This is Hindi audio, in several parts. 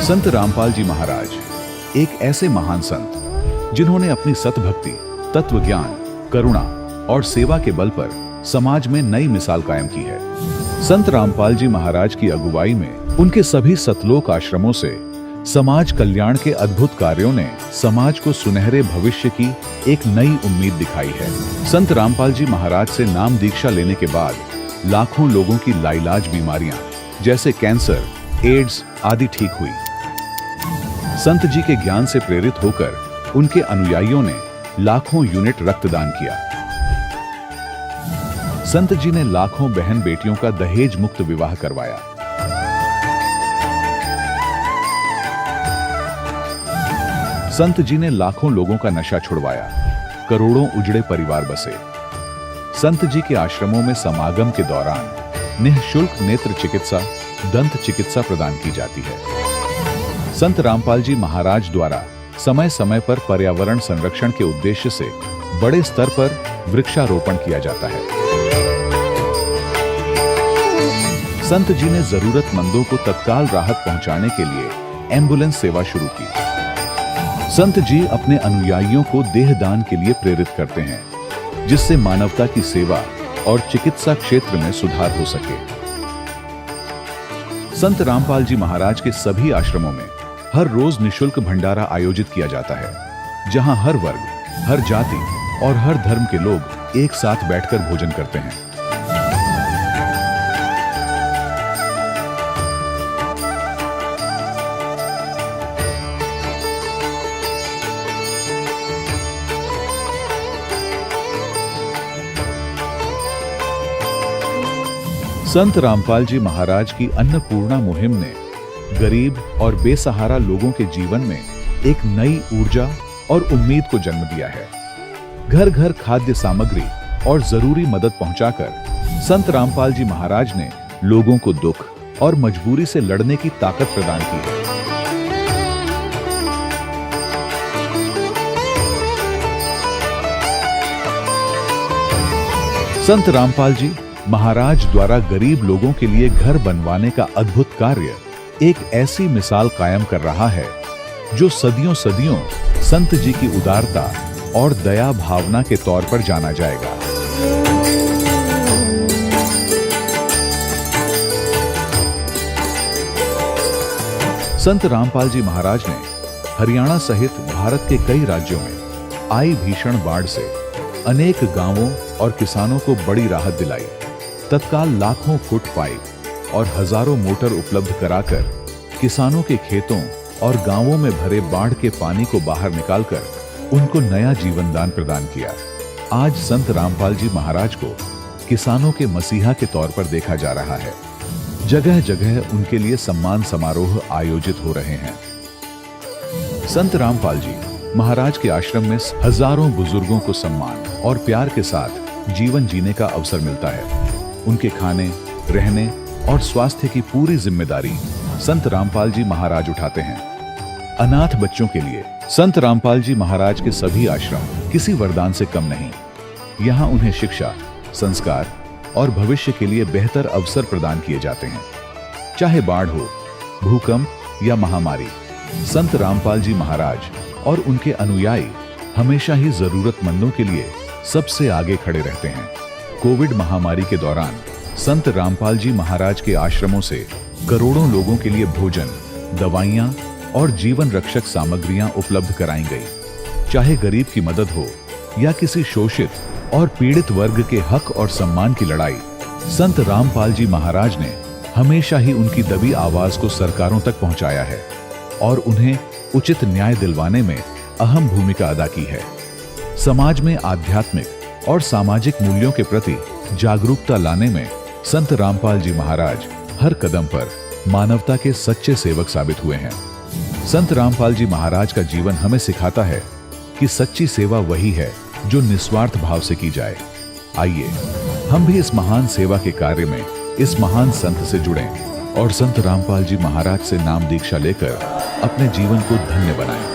संत रामपाल जी महाराज एक ऐसे महान संत जिन्होंने अपनी सतभक्ति, तत्व ज्ञान, करुणा और सेवा के बल पर समाज में नई मिसाल कायम की है। संत रामपाल जी महाराज की अगुवाई में उनके सभी सतलोक आश्रमों से समाज कल्याण के अद्भुत कार्यों ने समाज को सुनहरे भविष्य की एक नई उम्मीद दिखाई है। संत रामपाल जी महाराज से नाम दीक्षा लेने के बाद लाखों लोगों की लाइलाज बीमारियां जैसे कैंसर, एड्स आदि ठीक हुई। संत जी के ज्ञान से प्रेरित होकर उनके अनुयायियों ने लाखों यूनिट रक्तदान किया। संत जी ने लाखों बहन बेटियों का दहेज मुक्त विवाह करवाया। संत जी ने लाखों लोगों का नशा छुड़वाया, करोड़ों उजड़े परिवार बसे। संत जी के आश्रमों में समागम के दौरान निःशुल्क नेत्र चिकित्सा, दंत चिकित्सा प्रदान की जाती है। संत रामपाल जी महाराज द्वारा समय समय पर पर्यावरण संरक्षण के उद्देश्य से बड़े स्तर पर वृक्षारोपण किया जाता है। संत जी ने जरूरतमंदों को तत्काल राहत पहुंचाने के लिए एम्बुलेंस सेवा शुरू की। संत जी अपने अनुयायियों को देहदान के लिए प्रेरित करते हैं, जिससे मानवता की सेवा और चिकित्सा क्षेत्र में सुधार हो सके। संत रामपाल जी महाराज के सभी आश्रमों में हर रोज निःशुल्क भंडारा आयोजित किया जाता है, जहां हर वर्ग, हर जाति और हर धर्म के लोग एक साथ बैठकर भोजन करते हैं। संत रामपाल जी महाराज की अन्नपूर्णा मुहिम ने गरीब और बेसहारा लोगों के जीवन में एक नई ऊर्जा और उम्मीद को जन्म दिया है। घर घर खाद्य सामग्री और जरूरी मदद पहुंचाकर संत रामपाल जी महाराज ने लोगों को दुख और मजबूरी से लड़ने की ताकत प्रदान की है। संत रामपाल जी महाराज द्वारा गरीब लोगों के लिए घर बनवाने का अद्भुत कार्य एक ऐसी मिसाल कायम कर रहा है जो सदियों सदियों संत जी की उदारता और दया भावना के तौर पर जाना जाएगा। संत रामपाल जी महाराज ने हरियाणा सहित भारत के कई राज्यों में आई भीषण बाढ़ से अनेक गांवों और किसानों को बड़ी राहत दिलाई। तत्काल लाखों फुट पाइप और हजारों मोटर उपलब्ध कराकर किसानों के खेतों और गांवों में भरे बाढ़ के पानी को बाहर निकालकर उनको नया जीवन दान प्रदान किया। आज संत रामपाल जी महाराज को किसानों के मसीहा के तौर पर देखा जा रहा है। जगह जगह उनके लिए सम्मान समारोह आयोजित हो रहे हैं। संत रामपाल जी महाराज के आश्रम में हजारों बुजुर्गों को सम्मान और प्यार के साथ जीवन जीने का अवसर मिलता है। उनके खाने, रहने और स्वास्थ्य की पूरी जिम्मेदारी संत रामपाल जी महाराज उठाते हैं। अनाथ बच्चों के लिए संत रामपाल जी महाराज के सभी आश्रम किसी वरदान से कम नहीं। यहाँ उन्हें शिक्षा, संस्कार और भविष्य के लिए बेहतर अवसर प्रदान किए जाते हैं। चाहे बाढ़ हो, भूकंप या महामारी, संत रामपाल जी महाराज और उनके अनुयायी हमेशा ही जरूरतमंदों के लिए सबसे आगे खड़े रहते हैं। कोविड महामारी के दौरान संत रामपाल जी महाराज के आश्रमों से करोड़ों लोगों के लिए भोजन, दवाइयां और जीवन रक्षक सामग्रियां उपलब्ध कराई गई। चाहे गरीब की मदद हो या किसी शोषित और पीड़ित वर्ग के हक और सम्मान की लड़ाई, संत रामपाल जी महाराज ने हमेशा ही उनकी दबी आवाज को सरकारों तक पहुंचाया है और उन्हें उचित न्याय दिलवाने में अहम भूमिका अदा की है। समाज में आध्यात्मिक और सामाजिक मूल्यों के प्रति जागरूकता लाने में संत रामपाल जी महाराज हर कदम पर मानवता के सच्चे सेवक साबित हुए हैं। संत रामपाल जी महाराज का जीवन हमें सिखाता है कि सच्ची सेवा वही है जो निस्वार्थ भाव से की जाए। आइए हम भी इस महान सेवा के कार्य में इस महान संत से जुड़ें और संत रामपाल जी महाराज से नाम दीक्षा लेकर अपने जीवन को धन्य बनाएं।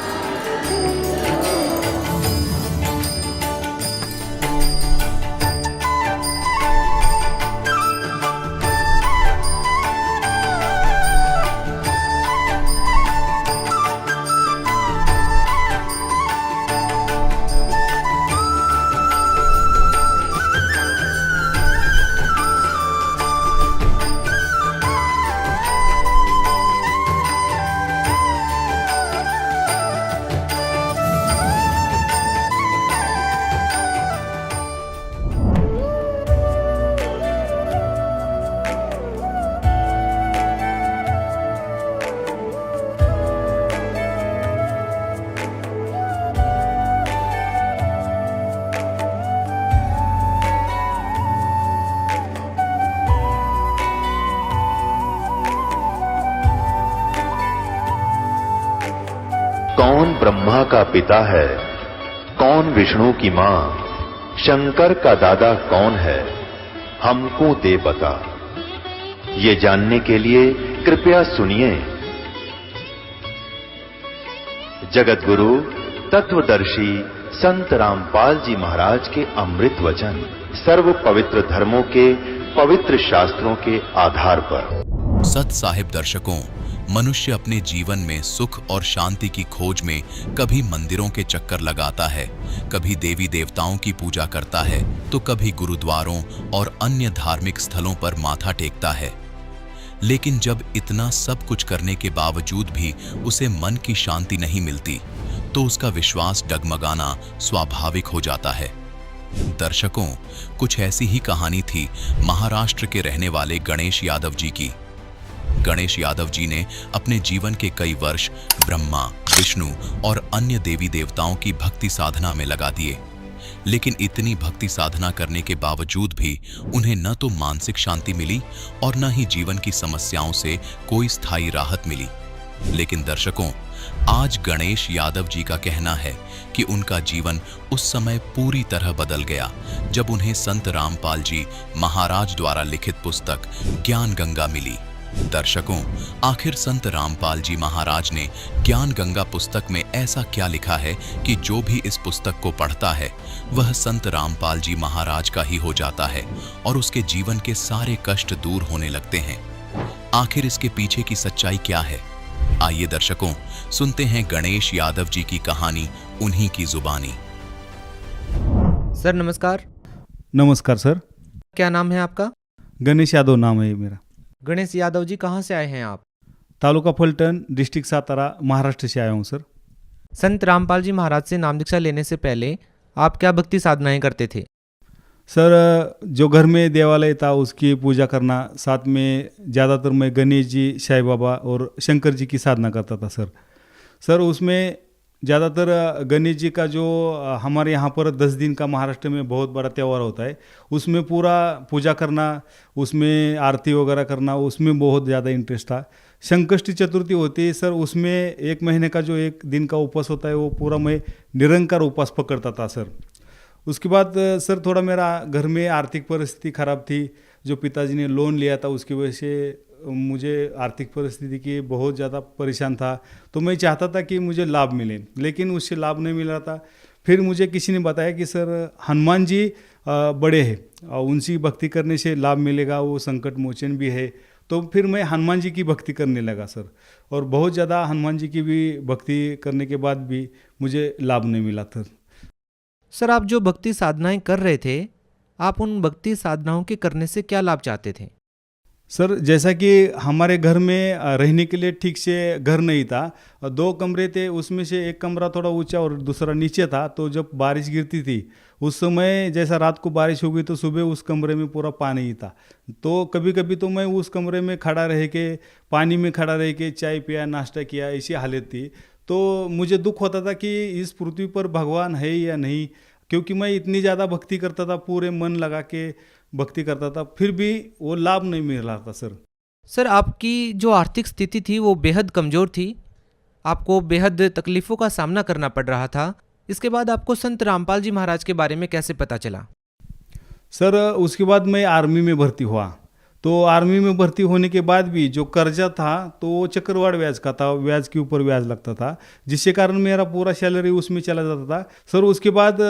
कौन ब्रह्मा का पिता है, कौन विष्णु की मां, शंकर का दादा कौन है, हमको दे बता। ये जानने के लिए कृपया सुनिए। जगत गुरु तत्वदर्शी संत रामपाल जी महाराज के अमृत वचन सर्व पवित्र धर्मों के पवित्र शास्त्रों के आधार पर। सत साहिब दर्शकों, मनुष्य अपने जीवन में सुख और शांति की खोज में कभी मंदिरों के चक्कर लगाता है, कभी देवी देवताओं की पूजा करता है, तो कभी गुरुद्वारों और अन्य धार्मिक स्थलों पर माथा टेकता है। लेकिन जब इतना सब कुछ करने के बावजूद भी उसे मन की शांति नहीं मिलती, तो उसका विश्वास डगमगाना स्वाभाविक हो जाता है। दर्शकों, कुछ ऐसी ही कहानी थी महाराष्ट्र के रहने वाले गणेश यादव जी की। गणेश यादव जी ने अपने जीवन के कई वर्ष ब्रह्मा, विष्णु और अन्य देवी देवताओं की भक्ति साधना में लगा दिए। लेकिन इतनी भक्ति साधना करने के बावजूद भी उन्हें न तो मानसिक शांति मिली और न ही जीवन की समस्याओं से कोई स्थायी राहत मिली। लेकिन दर्शकों, आज गणेश यादव जी का कहना है कि उनका जीवन उस समय पूरी तरह बदल गया जब उन्हें संत रामपाल जी महाराज द्वारा लिखित पुस्तक ज्ञान गंगा मिली। दर्शकों, आखिर संत रामपाल जी महाराज ने ज्ञान गंगा पुस्तक में ऐसा क्या लिखा है कि जो भी इस पुस्तक को पढ़ता है वह संत रामपाल जी महाराज का ही हो जाता है और उसके जीवन के सारे कष्ट दूर होने लगते हैं। आखिर इसके पीछे की सच्चाई क्या है? आइए दर्शकों, सुनते हैं गणेश यादव जी की कहानी उन्हीं की जुबानी। सर नमस्कार। नमस्कार सर। क्या नाम है आपका? गणेश यादव नाम है मेरा। गणेश यादव जी, कहाँ से आए हैं आप? तालुका फलटण, डिस्ट्रिक्ट सातारा, महाराष्ट्र से आया हूँ सर। संत रामपाल जी महाराज से नाम दीक्षा लेने से पहले आप क्या भक्ति साधनाएं करते थे? सर, जो घर में देवालय था उसकी पूजा करना, साथ में ज़्यादातर मैं गणेश जी, साईं बाबा और शंकर जी की साधना करता था सर उसमें ज़्यादातर गणेश जी का जो हमारे यहाँ पर 10 दिन का महाराष्ट्र में बहुत बड़ा त्यौहार होता है, उसमें पूरा पूजा करना, उसमें आरती वगैरह करना, उसमें बहुत ज़्यादा इंटरेस्ट था। संकष्टी चतुर्थी होती है सर, उसमें 1 महीने का जो 1 दिन का उपवास होता है वो पूरा मैं निरंकार उपवास पकड़ता था सर। उसके बाद सर थोड़ा मेरा घर में आर्थिक परिस्थिति ख़राब थी। जो पिताजी ने लोन लिया था उसकी वजह से मुझे आर्थिक परिस्थिति की बहुत ज़्यादा परेशान था, तो मैं चाहता था कि मुझे लाभ मिले, लेकिन उससे लाभ नहीं मिल रहा था। फिर मुझे किसी ने बताया कि सर हनुमान जी बड़े हैं और उनकी भक्ति करने से लाभ मिलेगा, वो संकट मोचन भी है। तो फिर मैं हनुमान जी की भक्ति करने लगा सर, और बहुत ज़्यादा हनुमान जी की भी भक्ति करने के बाद भी मुझे लाभ नहीं मिला था। सर, आप जो भक्ति साधनाएं कर रहे थे, आप उन भक्ति साधनाओं के करने से क्या लाभ चाहते थे? सर, जैसा कि हमारे घर में रहने के लिए ठीक से घर नहीं था, 2 कमरे थे, उसमें से एक कमरा थोड़ा ऊंचा और दूसरा नीचे था। तो जब बारिश गिरती थी उस समय, जैसा रात को बारिश हो गई तो सुबह उस कमरे में पूरा पानी ही था। तो कभी कभी तो मैं उस कमरे में खड़ा रह के, पानी में खड़ा रह के चाय पिया, नाश्ता किया, ऐसी हालत थी। तो मुझे दुख होता था कि इस पृथ्वी पर भगवान है या नहीं, क्योंकि मैं इतनी ज़्यादा भक्ति करता था, पूरे मन लगा के भक्ति करता था, फिर भी वो लाभ नहीं मिल रहा था सर। सर, आपकी जो आर्थिक स्थिति थी वो बेहद कमज़ोर थी, आपको बेहद तकलीफ़ों का सामना करना पड़ रहा था। इसके बाद आपको संत रामपाल जी महाराज के बारे में कैसे पता चला? सर, उसके बाद मैं आर्मी में भर्ती हुआ। तो आर्मी में भर्ती होने के बाद भी जो कर्जा था तो वो चक्रवाढ़ ब्याज का था, ब्याज के ऊपर ब्याज लगता था, जिसके कारण मेरा पूरा सैलरी उसमें चला जाता था सर। उसके बाद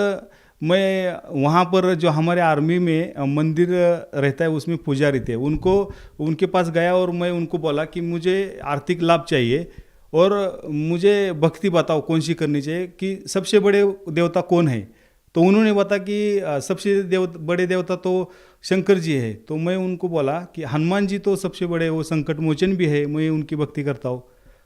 मैं वहाँ पर जो हमारे आर्मी में मंदिर रहता है उसमें पुजारी थे, उनके पास गया और मैं उनको बोला कि मुझे आर्थिक लाभ चाहिए और मुझे भक्ति बताओ कौन सी करनी चाहिए, कि सबसे बड़े देवता कौन है। तो उन्होंने बताया कि सबसे बड़े देवता तो शंकर जी है। तो मैं उनको बोला कि हनुमान जी तो सबसे बड़े, वो संकट मोचन भी है, मैं उनकी भक्ति करता हूँ।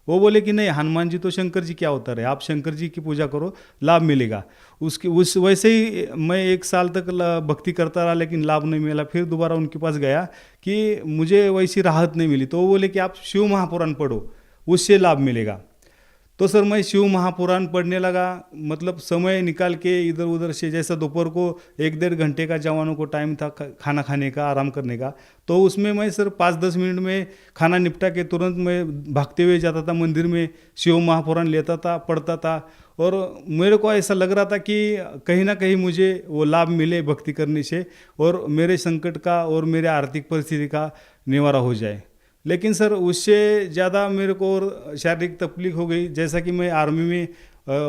वो बोले कि नहीं, हनुमान जी तो शंकर जी क्या होता है, आप शंकर जी की पूजा करो, लाभ मिलेगा। वैसे ही मैं 1 साल तक भक्ति करता रहा, लेकिन लाभ नहीं मिला। फिर दोबारा उनके पास गया कि मुझे वैसी राहत नहीं मिली। तो वो बोले कि आप शिव महापुराण पढ़ो, उससे लाभ मिलेगा। तो सर मैं शिव महापुराण पढ़ने लगा। मतलब समय निकाल के इधर उधर से, जैसा दोपहर को 1-1.5 घंटे का जवानों को टाइम था खाना खाने का, आराम करने का, तो उसमें मैं सर 5-10 मिनट में खाना निपटा के तुरंत मैं भागते हुए जाता था मंदिर में, शिव महापुराण लेता था, पढ़ता था। और मेरे को ऐसा लग रहा था कि कहीं ना कहीं मुझे वो लाभ मिले भक्ति करने से, और मेरे संकट का और मेरे आर्थिक परिस्थिति का निवारा हो जाए। लेकिन सर उससे ज़्यादा मेरे को और शारीरिक तकलीफ हो गई। जैसा कि मैं आर्मी में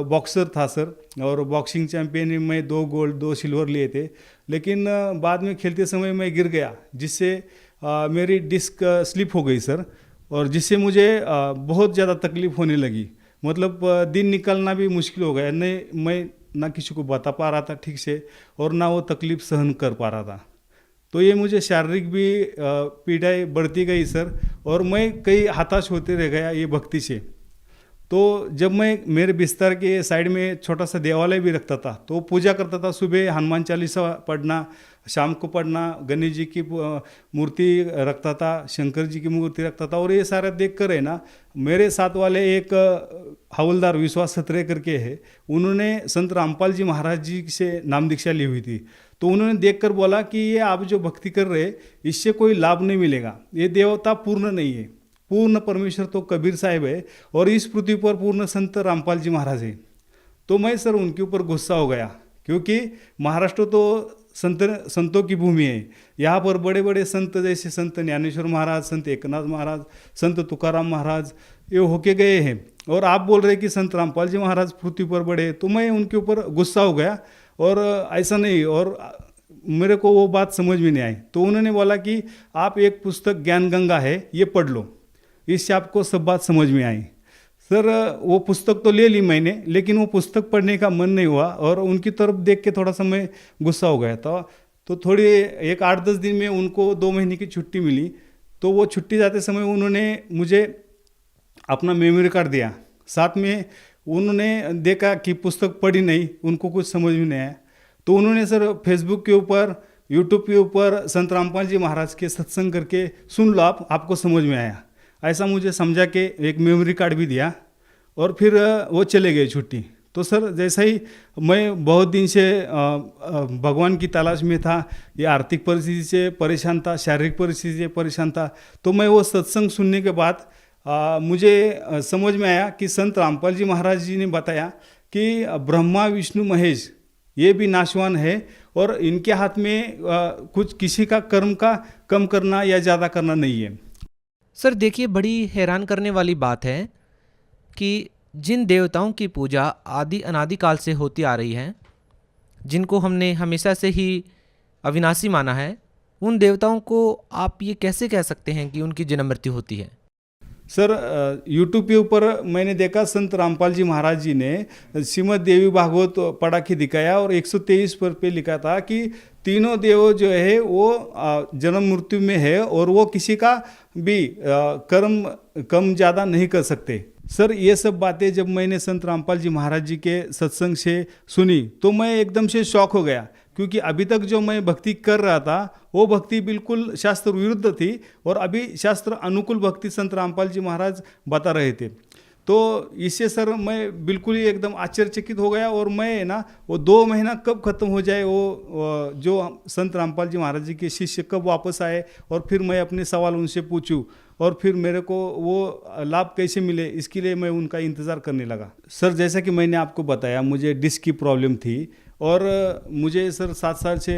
बॉक्सर था सर, और बॉक्सिंग चैंपियन में 2 गोल्ड 2 सिल्वर लिए थे। लेकिन बाद में खेलते समय मैं गिर गया, जिससे मेरी डिस्क स्लिप हो गई सर, और जिससे मुझे बहुत ज़्यादा तकलीफ होने लगी। मतलब दिन निकालना भी मुश्किल हो गया। नहीं, मैं ना किसी को बता पा रहा था ठीक से, और ना वो तकलीफ सहन कर पा रहा था। तो ये मुझे शारीरिक भी पीड़ाएँ बढ़ती गई सर, और मैं कई हताश होते रह गया ये भक्ति से। तो जब मैं मेरे बिस्तर के साइड में छोटा सा देवालय भी रखता था, तो पूजा करता था। सुबह हनुमान चालीसा पढ़ना, शाम को पढ़ना, गणेश जी की मूर्ति रखता था, शंकर जी की मूर्ति रखता था। और ये सारा देख कर है ना, मेरे साथ वाले एक हवलदार विश्वास सत्रे करके है, उन्होंने संत रामपाल जी महाराज जी से नाम दीक्षा ली हुई थी। तो उन्होंने देखकर बोला कि ये आप जो भक्ति कर रहे हैं, इससे कोई लाभ नहीं मिलेगा, ये देवता पूर्ण नहीं है। पूर्ण परमेश्वर तो कबीर साहिब है, और इस पृथ्वी पर पूर्ण संत रामपाल जी महाराज है। तो मैं सर उनके ऊपर गुस्सा हो गया, क्योंकि महाराष्ट्र तो संतों की भूमि है। यहाँ पर बड़े बड़े संत जैसे संत ज्ञानेश्वर महाराज, संत एकनाथ महाराज, संत तुकाराम महाराज ये होके गए हैं, और आप बोल रहे कि संत रामपाल जी महाराज पृथ्वी पर बड़े। तो मैं उनके ऊपर गुस्सा हो गया, और ऐसा नहीं, और मेरे को वो बात समझ में नहीं आई। तो उन्होंने बोला कि आप एक पुस्तक ज्ञान गंगा है, ये पढ़ लो, इससे आपको सब बात समझ में आई। सर वो पुस्तक तो ले ली मैंने, लेकिन वो पुस्तक पढ़ने का मन नहीं हुआ, और उनकी तरफ देख के थोड़ा सा मैं गुस्सा हो गया था। तो थोड़ी एक 8-10 दिन में उनको 2 महीने की छुट्टी मिली। तो वो छुट्टी जाते समय उन्होंने मुझे अपना मेमोरी कार्ड दिया। साथ में उन्होंने देखा कि पुस्तक पढ़ी नहीं, उनको कुछ समझ में नहीं आया। तो उन्होंने सर फेसबुक के ऊपर, यूट्यूब के ऊपर संत रामपाल जी महाराज के सत्संग करके सुन लो, आपको समझ में आया, ऐसा मुझे समझा के एक मेमोरी कार्ड भी दिया। और फिर वो चले गए छुट्टी। तो सर जैसा ही मैं बहुत दिन से भगवान की तलाश में था, ये आर्थिक परिस्थिति से परेशान था, शारीरिक परिस्थिति से परेशान था। तो मैं वो सत्संग सुनने के बाद मुझे समझ में आया कि संत रामपाल जी महाराज जी ने बताया कि ब्रह्मा विष्णु महेश ये भी नाशवान है, और इनके हाथ में कुछ किसी का कर्म का कम करना या ज़्यादा करना नहीं है। सर देखिए, बड़ी हैरान करने वाली बात है कि जिन देवताओं की पूजा आदि अनादि काल से होती आ रही है, जिनको हमने हमेशा से ही अविनाशी माना है, उन देवताओं को आप ये कैसे कह सकते हैं कि उनकी जन्म मृत्यु होती है? सर यूट्यूब के ऊपर मैंने देखा संत रामपाल जी महाराज जी ने श्रीमद् देवी भागवत पढ़ा के दिखाया, और 123 पर पे लिखा था कि तीनों देव जो है वो जन्म मृत्यु में है, और वो किसी का भी कर्म कम ज़्यादा नहीं कर सकते। सर ये सब बातें जब मैंने संत रामपाल जी महाराज जी के सत्संग से सुनी, तो मैं एकदम से शॉक हो गया, क्योंकि अभी तक जो मैं भक्ति कर रहा था वो भक्ति बिल्कुल शास्त्र विरुद्ध थी, और अभी शास्त्र अनुकूल भक्ति संत रामपाल जी महाराज बता रहे थे। तो इससे सर मैं बिल्कुल ही एकदम आश्चर्यचकित हो गया, और मैं ना वो 2 महीना कब ख़त्म हो जाए, वो जो संत रामपाल जी महाराज जी के शिष्य कब वापस आए, और फिर मैं अपने सवाल उनसे पूछूं, और फिर मेरे को वो लाभ कैसे मिले, इसके लिए मैं उनका इंतज़ार करने लगा। सर जैसा कि मैंने आपको बताया, मुझे डिस्क की प्रॉब्लम थी, और मुझे सर 7 साल से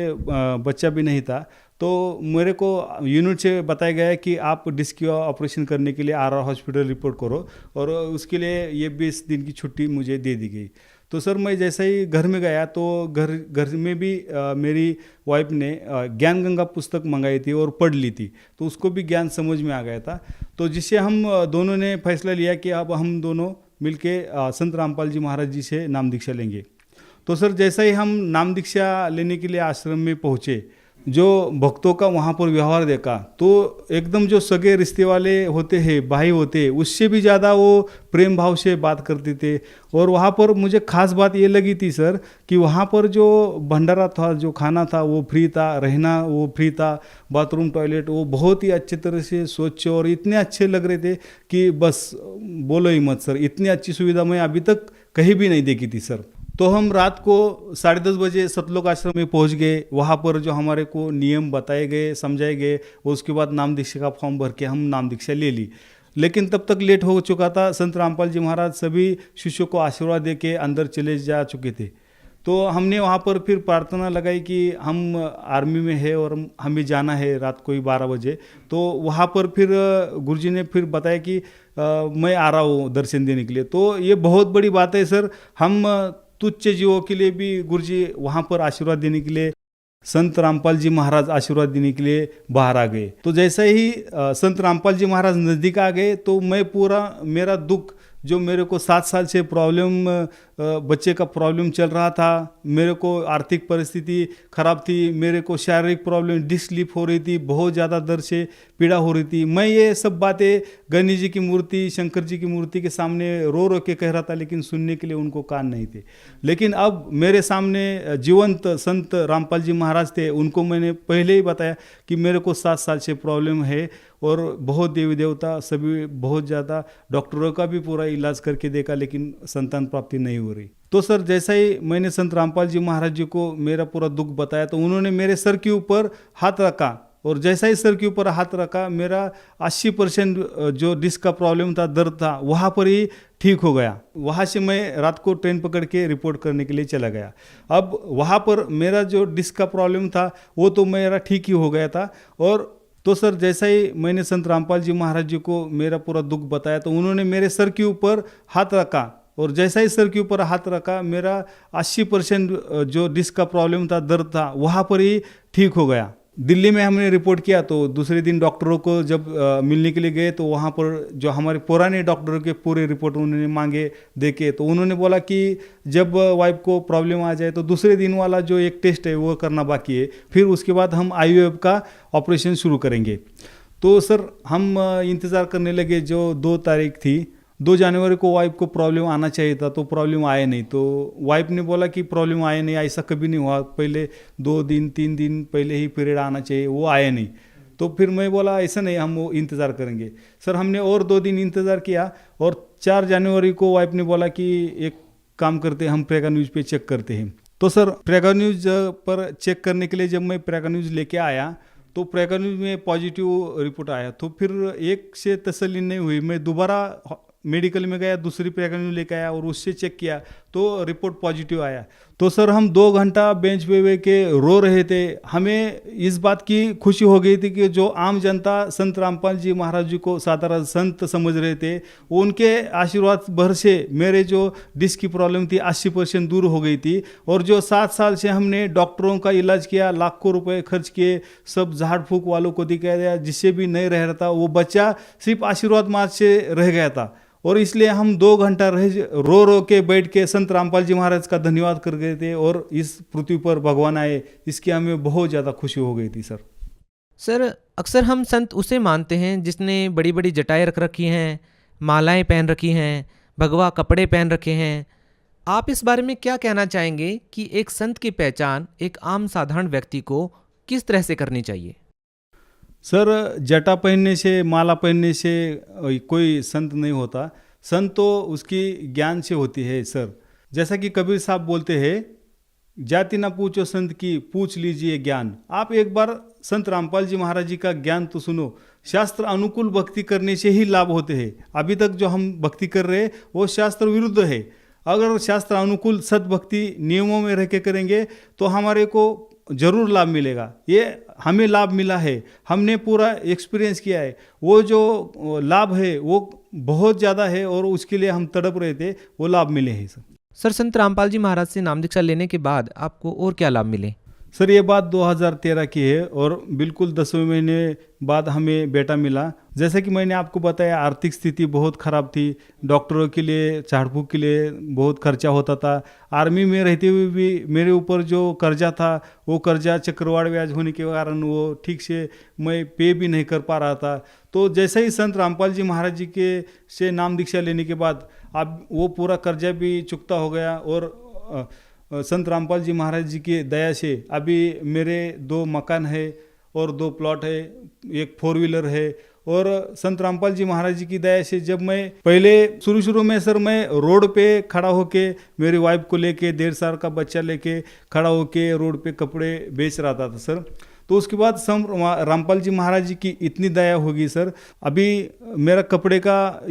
बच्चा भी नहीं था। तो मेरे को यूनिट से बताया गया है कि आप डिस्क का ऑपरेशन करने के लिए RR हॉस्पिटल रिपोर्ट करो, और उसके लिए ये 20 दिन की छुट्टी मुझे दे दी गई। तो सर मैं जैसे ही घर में गया, तो घर में भी मेरी वाइफ ने ज्ञान गंगा पुस्तक मंगाई थी और पढ़ ली थी, तो उसको भी ज्ञान समझ में आ गया था। तो जिससे हम दोनों ने फैसला लिया कि अब हम दोनों मिलके संत रामपाल जी महाराज जी से नाम दीक्षा लेंगे। तो सर जैसा ही हम नाम दीक्षा लेने के लिए आश्रम में पहुँचे, जो भक्तों का वहाँ पर व्यवहार देखा तो एकदम जो सगे रिश्ते वाले होते हैं, भाई होते हैं, उससे भी ज़्यादा वो प्रेम भाव से बात करते थे। और वहाँ पर मुझे खास बात ये लगी थी सर कि वहाँ पर जो भंडारा था, जो खाना था वो फ्री था, रहना वो फ्री था, बाथरूम टॉयलेट वो बहुत ही अच्छे तरह से स्वच्छ और इतने अच्छे लग रहे थे कि बस बोलो ही मत सर। इतनी अच्छी सुविधा मैं अभी तक कहीं भी नहीं देखी थी सर। तो हम रात को 10:30 बजे सतलोक आश्रम में पहुंच गए। वहाँ पर जो हमारे को नियम बताए गए, समझाए गए, उसके बाद नाम दीक्षा का फॉर्म भर के हम नाम दीक्षा ले ली। लेकिन तब तक लेट हो चुका था। संत रामपाल जी महाराज सभी शिष्यों को आशीर्वाद दे के अंदर चले जा चुके थे। तो हमने वहाँ पर फिर प्रार्थना लगाई कि हम आर्मी में है और हमें जाना है रात को ही 12 बजे। तो वहाँ पर फिर गुरुजी ने फिर बताया कि मैं आ रहा हूँ दर्शन देने के लिए। तो ये बहुत बड़ी बात है सर। हम तुच्छ जीवों के लिए भी गुरुजी वहाँ पर आशीर्वाद देने के लिए, संत रामपाल जी महाराज आशीर्वाद देने के लिए बाहर आ गए। तो जैसे ही संत रामपाल जी महाराज नज़दीक आ गए तो मैं पूरा मेरा दुख, जो मेरे को 7 साल से प्रॉब्लम, बच्चे का प्रॉब्लम चल रहा था, मेरे को आर्थिक परिस्थिति खराब थी, मेरे को शारीरिक प्रॉब्लम, डिस्क स्लिप हो रही थी, बहुत ज़्यादा दर्द से पीड़ा हो रही थी। मैं ये सब बातें गणेश जी की मूर्ति, शंकर जी की मूर्ति के सामने रो रो के कह रहा था, लेकिन सुनने के लिए उनको कान नहीं थे। लेकिन अब मेरे सामने जीवंत संत रामपाल जी महाराज थे। उनको मैंने पहले ही बताया कि मेरे को 7 साल से प्रॉब्लम है और बहुत देवी देवता सभी, बहुत ज़्यादा डॉक्टरों का भी पूरा इलाज करके देखा, लेकिन संतान प्राप्ति नहीं हो रही। तो सर जैसा ही मैंने संत रामपाल जी महाराज जी को मेरा पूरा दुख बताया तो उन्होंने मेरे सर के ऊपर हाथ रखा और जैसा ही सर के ऊपर हाथ रखा मेरा 80% जो डिस्क का प्रॉब्लम था, दर्द था, वहाँ पर ही ठीक हो गया। वहाँ से मैं रात को ट्रेन पकड़ के रिपोर्ट करने के लिए चला गया। अब वहाँ पर मेरा जो डिस्क का प्रॉब्लम था वो तो मेरा ठीक ही हो गया था। और तो सर जैसा ही मैंने संत रामपाल जी महाराज जी को मेरा पूरा दुख बताया तो उन्होंने मेरे सर के ऊपर हाथ रखा और जैसा ही सर के ऊपर हाथ रखा मेरा 80% जो डिस्क का प्रॉब्लम था, दर्द था, वहाँ पर ही ठीक हो गया। दिल्ली में हमने रिपोर्ट किया तो दूसरे दिन डॉक्टरों को जब मिलने के लिए गए तो वहाँ पर जो हमारे पुराने डॉक्टरों के पूरे रिपोर्ट उन्होंने मांगे देखे तो उन्होंने बोला कि जब वाइफ को प्रॉब्लम आ जाए तो दूसरे दिन वाला जो एक टेस्ट है वो करना बाकी है, फिर उसके बाद हम IVF का ऑपरेशन शुरू करेंगे। तो सर हम इंतज़ार करने लगे। जो 2 तारीख थी, 2 जनवरी को वाइफ को प्रॉब्लम आना चाहिए था तो प्रॉब्लम आया नहीं। तो वाइफ ने बोला कि प्रॉब्लम आया नहीं, ऐसा कभी नहीं हुआ, पहले 2 दिन 3 दिन पहले ही पीरियड आना चाहिए, वो आया नहीं। तो फिर मैं बोला ऐसा नहीं, हम वो इंतज़ार करेंगे। सर हमने और 2 दिन इंतज़ार किया और 4 जनवरी को वाइफ ने बोला कि एक काम करते हैं, हम प्रेगा न्यूज़ पे चेक करते हैं। तो सर प्रेगा न्यूज़ पर चेक करने के लिए जब मैं प्रेगा न्यूज़ लेके आया तो प्रेगा न्यूज़ में पॉजिटिव रिपोर्ट आया। तो फिर एक से तसल्ली नहीं हुई, मैं दोबारा मेडिकल में गया, दूसरी प्रेगा न्यूज़ लेके आया और उससे चेक किया तो रिपोर्ट पॉजिटिव आया। तो सर हम 2 घंटा बेंच पे वे के रो रहे थे। हमें इस बात की खुशी हो गई थी कि जो आम जनता संत रामपाल जी महाराज जी को साधारण संत समझ रहे थे, उनके आशीर्वाद भर से मेरे जो डिस्क की प्रॉब्लम थी 80% दूर हो गई थी। और जो 7 साल से हमने डॉक्टरों का इलाज किया, लाखों रुपए खर्च किए, सब झाड़ फूक वालों को दिखाया, जिससे भी नहीं रह रहा था, वो बच्चा सिर्फ आशीर्वाद मात्र से रह गया था। और इसलिए हम 2 घंटा रो रो के बैठ के संत रामपाल जी महाराज का धन्यवाद कर गए थे और इस पृथ्वी पर भगवान आए, इसकी हमें बहुत ज़्यादा खुशी हो गई थी सर। सर अक्सर हम संत उसे मानते हैं जिसने बड़ी बड़ी जटाएं रख रखी हैं, मालाएं पहन रखी हैं, भगवा कपड़े पहन रखे हैं। आप इस बारे में क्या कहना चाहेंगे कि एक संत की पहचान एक आम साधारण व्यक्ति को किस तरह से करनी चाहिए? सर जटा पहनने से, माला पहनने से कोई संत नहीं होता। संत तो उसकी ज्ञान से होती है सर। जैसा कि कबीर साहब बोलते हैं, जाति ना पूछो संत की, पूछ लीजिए ज्ञान। आप एक बार संत रामपाल जी महाराज जी का ज्ञान तो सुनो। शास्त्र अनुकूल भक्ति करने से ही लाभ होते हैं। अभी तक जो हम भक्ति कर रहे हैं वो शास्त्र विरुद्ध है। अगर शास्त्र अनुकूल सद्भक्ति नियमों में रह के करेंगे तो हमारे को जरूर लाभ मिलेगा। ये हमें लाभ मिला है, हमने पूरा एक्सपीरियंस किया है। वो जो लाभ है वो बहुत ज़्यादा है और उसके लिए हम तड़प रहे थे, वो लाभ मिले हैं सर। सर संत रामपाल जी महाराज से नाम दीक्षा लेने के बाद आपको और क्या लाभ मिले? सर ये बात 2013 की है और बिल्कुल 10वें महीने बाद हमें बेटा मिला। जैसा कि मैंने आपको बताया, आर्थिक स्थिति बहुत ख़राब थी, डॉक्टरों के लिए, झाड़ फूक के लिए बहुत खर्चा होता था। आर्मी में रहते हुए भी मेरे ऊपर जो कर्जा था वो कर्जा चक्रवाढ़ ब्याज होने के कारण वो ठीक से मैं पे भी नहीं कर पा रहा था। तो जैसे ही संत रामपाल जी महाराज जी के से नाम दीक्षा लेने के बाद अब वो पूरा कर्जा भी चुकता हो गया और संत रामपाल जी महाराज जी की दया से अभी मेरे 2 मकान है और 2 प्लॉट है, एक 4 व्हीलर है। और संत रामपाल जी महाराज जी की दया से जब मैं पहले शुरू में सर मैं रोड पे खड़ा होके मेरी वाइफ को लेके 1.5 साल का बच्चा लेके खड़ा होके रोड पे कपड़े बेच रहा था सर। तो उसके बाद संत रामपाल जी महाराज जी की इतनी दया होगी सर, अभी मेरा कपड़े का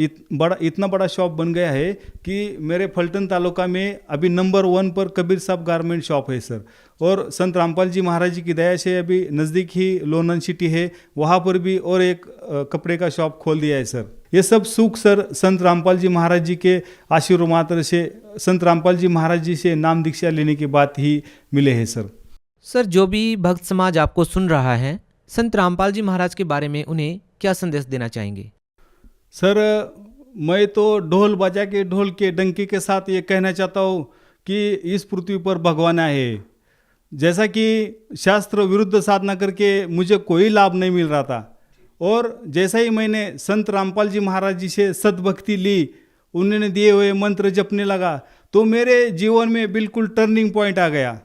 इतना बड़ा शॉप बन गया है कि मेरे फलटन तालुका में अभी नंबर 1 पर कबीर साहब गारमेंट शॉप है सर। और संत रामपाल जी महाराज जी की दया से अभी नज़दीक ही लोनन सिटी है, वहाँ पर भी और एक कपड़े का शॉप खोल दिया है सर। ये सब सुख सर संत रामपाल जी महाराज जी के आशीर्वाद मात्र से, संत रामपाल जी महाराज जी से नाम दीक्षा लेने के बाद ही मिले हैं सर। सर, जो भी भक्त समाज आपको सुन रहा है, संत रामपाल जी महाराज के बारे में उन्हें क्या संदेश देना चाहेंगे? सर, मैं तो ढोल बजा के, ढोल के डंके के साथ ये कहना चाहता हूँ कि इस पृथ्वी पर भगवान है। जैसा कि शास्त्र विरुद्ध साधना करके मुझे कोई लाभ नहीं मिल रहा था, और जैसा ही मैंने संत रामपाल जी महाराज जी से सद्भक्ति ली, उन्होंने दिए हुए मंत्र जपने लगा, तो मेरे जीवन में बिल्कुल टर्निंग पॉइंट आ गया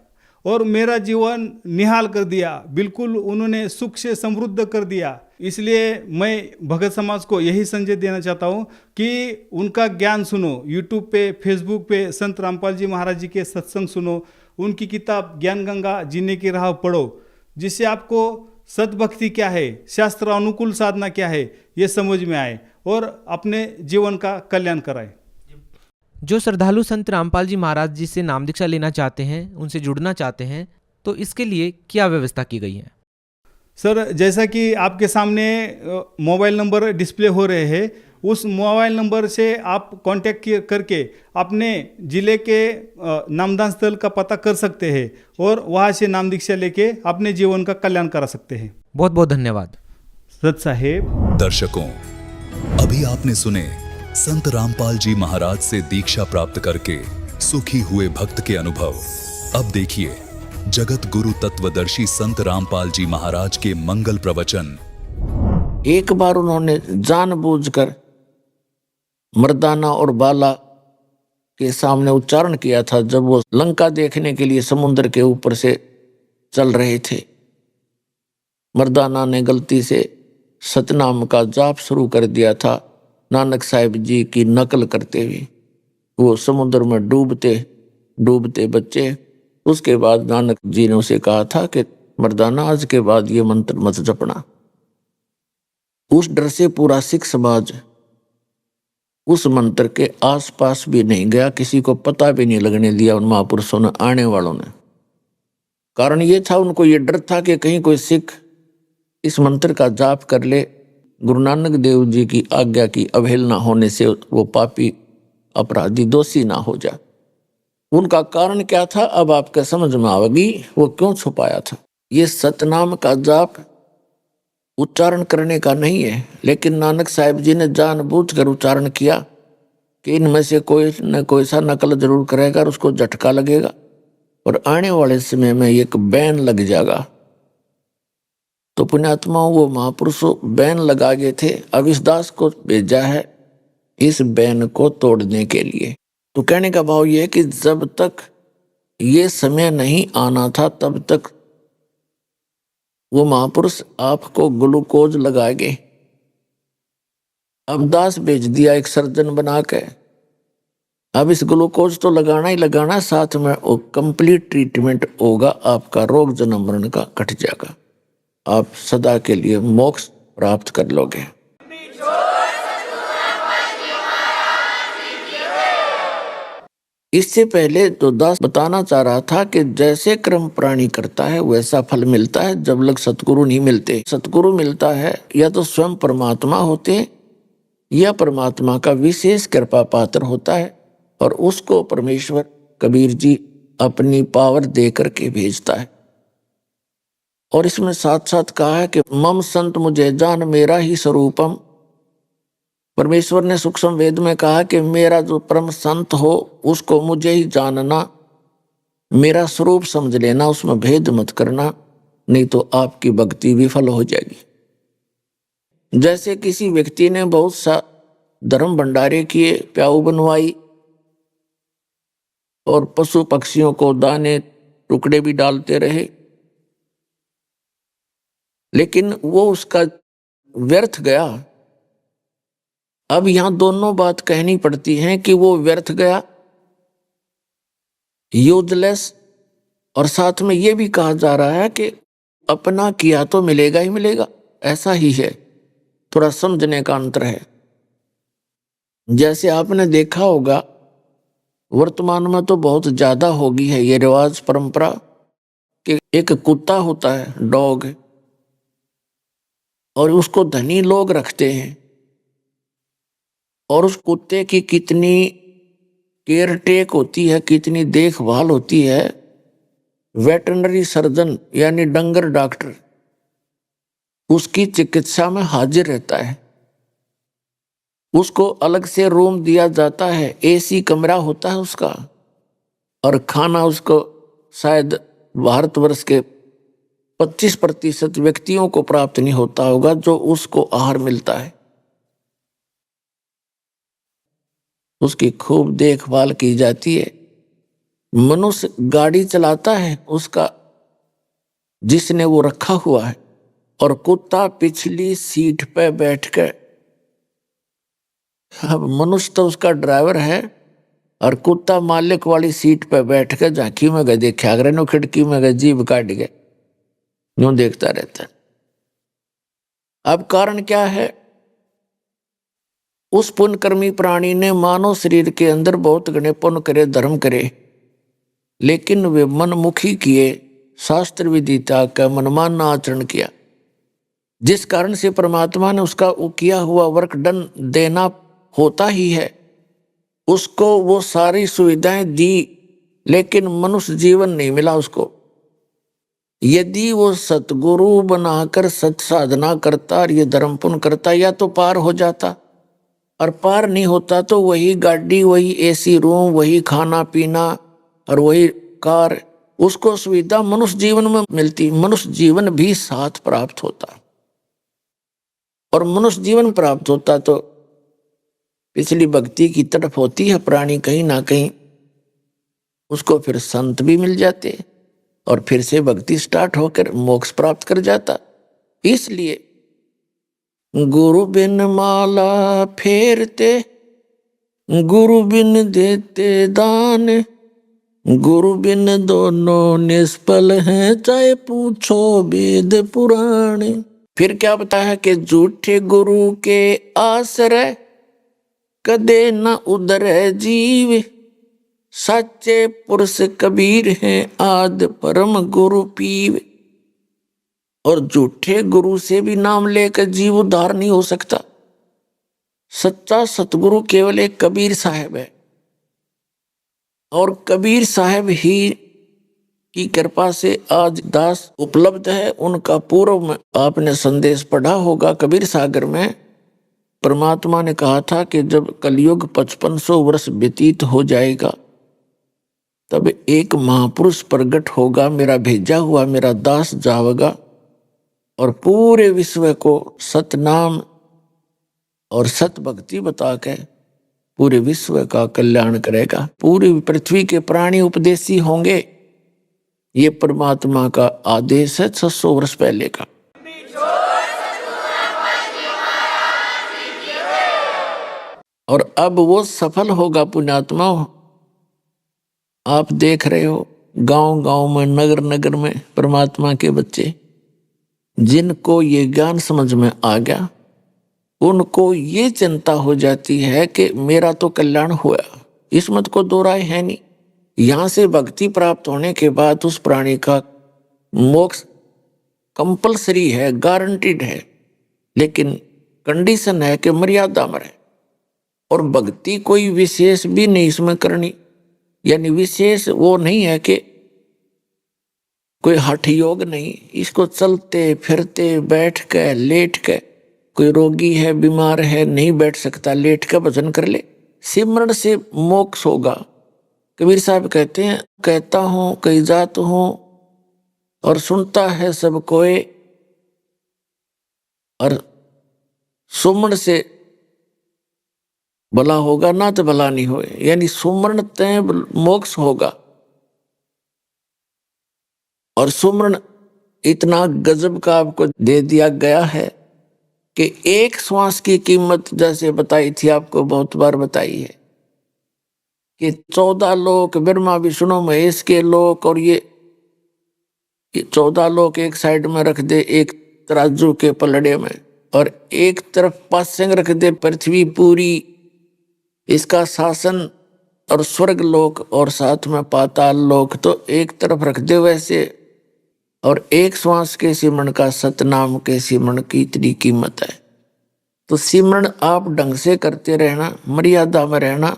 और मेरा जीवन निहाल कर दिया। बिल्कुल उन्होंने सुख से समृद्ध कर दिया। इसलिए मैं भगत समाज को यही संदेश देना चाहता हूँ कि उनका ज्ञान सुनो, यूट्यूब पे, फेसबुक पे संत रामपाल जी महाराज जी के सत्संग सुनो, उनकी किताब ज्ञान गंगा जीने की राह पढ़ो, जिससे आपको सद्भक्ति क्या है, शास्त्र अनुकूल साधना क्या है, ये समझ में आए और अपने जीवन का कल्याण कराए। जो श्रद्धालु संत रामपाल जी महाराज जी से नाम दीक्षा लेना चाहते हैं, उनसे जुड़ना चाहते हैं, तो इसके लिए क्या व्यवस्था की गई है? सर, जैसा कि आपके सामने मोबाइल नंबर डिस्प्ले हो रहे हैं, उस मोबाइल नंबर से आप कांटेक्ट करके अपने ज़िले के नामदान स्थल का पता कर सकते हैं और वहाँ से नाम दीक्षा लेके अपने जीवन का कल्याण करा सकते हैं। बहुत बहुत धन्यवाद सत साहेब। दर्शकों, अभी आपने सुने संत रामपाल जी महाराज से दीक्षा प्राप्त करके सुखी हुए भक्त के अनुभव। अब देखिए जगत गुरु तत्वदर्शी संत रामपाल जी महाराज के मंगल प्रवचन। एक बार उन्होंने जानबूझकर मर्दाना और बाला के सामने उच्चारण किया था जब वो लंका देखने के लिए समुद्र के ऊपर से चल रहे थे। मर्दाना ने गलती से सतनाम का जाप शुरू कर दिया था, नानक साहिब जी की नकल करते हुए। वो समुद्र में डूबते डूबते बच्चे। उसके बाद नानक जी ने उसे कहा था कि मर्दाना, आज के बाद ये मंत्र मत जपना। उस डर से पूरा सिख समाज उस मंत्र के आसपास भी नहीं गया, किसी को पता भी नहीं लगने दिया उन महापुरुषों ने, आने वालों ने। कारण ये था, उनको ये डर था कि कहीं कोई सिख इस मंत्र का जाप कर ले, गुरु नानक देव जी की आज्ञा की अवहेलना होने से वो पापी अपराधी दोषी ना हो जाए। उनका कारण क्या था, अब आपके समझ में आवेगी वो क्यों छुपाया था। ये सतनाम का जाप उच्चारण करने का नहीं है, लेकिन नानक साहिब जी ने जानबूझकर उच्चारण किया कि इनमें से कोई न कोई सा नकल जरूर करेगा और उसको झटका लगेगा और आने वाले समय में एक बैन लग जाएगा। तो पुण्यात्माओं, वो महापुरुषों बैन लगा गए थे। अब इस दास को भेजा है इस बैन को तोड़ने के लिए। तो कहने का भाव ये है कि जब तक ये समय नहीं आना था तब तक वो महापुरुष आपको ग्लूकोज लगाएंगे। अब दास भेज दिया एक सर्जन बना के। अब इस ग्लूकोज तो लगाना ही लगाना, साथ में वो कंप्लीट ट्रीटमेंट होगा, आपका रोग जन्म मरण का कट जाएगा, आप सदा के लिए मोक्ष प्राप्त कर लोगे। इससे पहले तो दास बताना चाह रहा था कि जैसे कर्म प्राणी करता है वैसा फल मिलता है जब लग सतगुरु नहीं मिलते। सतगुरु मिलता है या तो स्वयं परमात्मा होते हैं या परमात्मा का विशेष कृपा पात्र होता है और उसको परमेश्वर कबीर जी अपनी पावर दे करके भेजता है। और इसमें साथ साथ कहा है कि मम संत मुझे जान मेरा ही स्वरूपम। परमेश्वर ने सूक्ष्म वेद में कहा कि मेरा जो परम संत हो उसको मुझे ही जानना, मेरा स्वरूप समझ लेना, उसमें भेद मत करना, नहीं तो आपकी भक्ति विफल हो जाएगी। जैसे किसी व्यक्ति ने बहुत सा धर्म भंडारे किए, प्याऊ बनवाई और पशु पक्षियों को दाने टुकड़े भी डालते रहे, लेकिन वो उसका व्यर्थ गया। अब यहां दोनों बात कहनी पड़ती है कि वो व्यर्थ गया, यूजलेस, और साथ में ये भी कहा जा रहा है कि अपना किया तो मिलेगा ही मिलेगा। ऐसा ही है, थोड़ा समझने का अंतर है। जैसे आपने देखा होगा वर्तमान में तो बहुत ज्यादा हो गई है ये रिवाज परंपरा कि एक कुत्ता होता है, डॉग, और उसको धनी लोग रखते हैं और उस कुत्ते की कितनी केयर टेक होती है, कितनी देखभाल होती है। वेटरनरी सर्जन यानी डंगर डॉक्टर उसकी चिकित्सा में हाजिर रहता है। उसको अलग से रूम दिया जाता है, एसी कमरा होता है उसका, और खाना उसको शायद भारतवर्ष के 25% व्यक्तियों को प्राप्त नहीं होता होगा जो उसको आहार मिलता है। उसकी खूब देखभाल की जाती है। मनुष्य गाड़ी चलाता है उसका, जिसने वो रखा हुआ है, और कुत्ता पिछली सीट पे बैठकर, अब मनुष्य तो उसका ड्राइवर है और कुत्ता मालिक वाली सीट पे बैठकर झांकी में गए देखा, अगर नो खिड़की में गए जीभ काट गए, यूं देखता रहता है। अब कारण क्या है? उस पुण्यकर्मी प्राणी ने मानव शरीर के अंदर बहुत घने पुण्य करे, धर्म करे, लेकिन वे मनमुखी किए, शास्त्र विदिता का मनमाना आचरण किया, जिस कारण से परमात्मा ने उसका किया हुआ वर्क डन देना होता ही है। उसको वो सारी सुविधाएं दी, लेकिन मनुष्य जीवन नहीं मिला उसको। यदि वो सतगुरु बनाकर सत साधना करता और ये धर्म पुण्य करता, या तो पार हो जाता, और पार नहीं होता तो वही गाड़ी, वही एसी रूम, वही खाना पीना और वही कार, उसको सुविधा मनुष्य जीवन में मिलती, मनुष्य जीवन भी साथ प्राप्त होता। और मनुष्य जीवन प्राप्त होता तो पिछली भक्ति की तरफ होती है प्राणी कहीं ना कहीं, उसको फिर संत भी मिल जाते और फिर से भक्ति स्टार्ट होकर मोक्ष प्राप्त कर जाता। इसलिए गुरु बिन माला फेरते, गुरु बिन देते दान, गुरु बिन दोनों निष्फल हैं, चाहे पूछो वेद पुराण। फिर क्या बता है कि झूठे गुरु के आश्रय कदे न उधरे जीव, सच्चे पुरुष कबीर हैं आद परम गुरु पीव। और झूठे गुरु से भी नाम लेकर जीव उद्धार नहीं हो सकता। सच्चा सतगुरु केवल एक कबीर साहब है, और कबीर साहब ही की कृपा से आज दास उपलब्ध है। उनका पूर्व में आपने संदेश पढ़ा होगा, कबीर सागर में परमात्मा ने कहा था कि जब कलयुग 5500 वर्ष व्यतीत हो जाएगा, तब एक महापुरुष प्रकट होगा, मेरा भेजा हुआ मेरा दास जावेगा और पूरे विश्व को सतनाम और सत भक्ति बता के पूरे विश्व का कल्याण करेगा। पूरी पृथ्वी के प्राणी उपदेशी होंगे। ये परमात्मा का आदेश है 600 वर्ष पहले का। और अब वो सफल होगा पुण्यात्मा। आप देख रहे हो गांव गांव में, नगर नगर में परमात्मा के बच्चे, जिनको ये ज्ञान समझ में आ गया, उनको ये चिंता हो जाती है कि मेरा तो कल्याण हुआ। इस मत को दो राय है नहीं। यहां से भक्ति प्राप्त होने के बाद उस प्राणी का मोक्ष कंपलसरी है, गारंटीड है, लेकिन कंडीशन है कि मर्यादा में रहे। और भक्ति कोई विशेष भी नहीं इसमें करनी, यानी विशेष वो नहीं है कि कोई हठ योग नहीं, इसको चलते फिरते बैठ के लेट के, कोई रोगी है बीमार है नहीं बैठ सकता, लेट के भजन कर ले, सिमरण से मोक्ष होगा। कबीर साहब कहते हैं, कहता हूं कई जात हूं और सुनता है सब कोई, और सुमरण से भला होगा ना तो भला नहीं होए, यानी सुमरण तय मोक्ष होगा। और सुमरण इतना गजब का आपको दे दिया गया है कि एक श्वास की कीमत, जैसे बताई थी आपको, बहुत बार बताई है कि 14 लोक, ब्रह्मा विष्णु महेश के लोक, और ये 14 लोक एक साइड में रख दे एक तराजू के पलड़े में, और एक तरफ पासंग रख दे पृथ्वी पूरी, इसका शासन, और स्वर्ग लोक और साथ में पाताल लोक तो एक तरफ रख दे वैसे, और एक श्वास के सिमरण का, सतनाम के सिमरण की इतनी कीमत है। तो सिमरण आप ढंग से करते रहना, मर्यादा में रहना,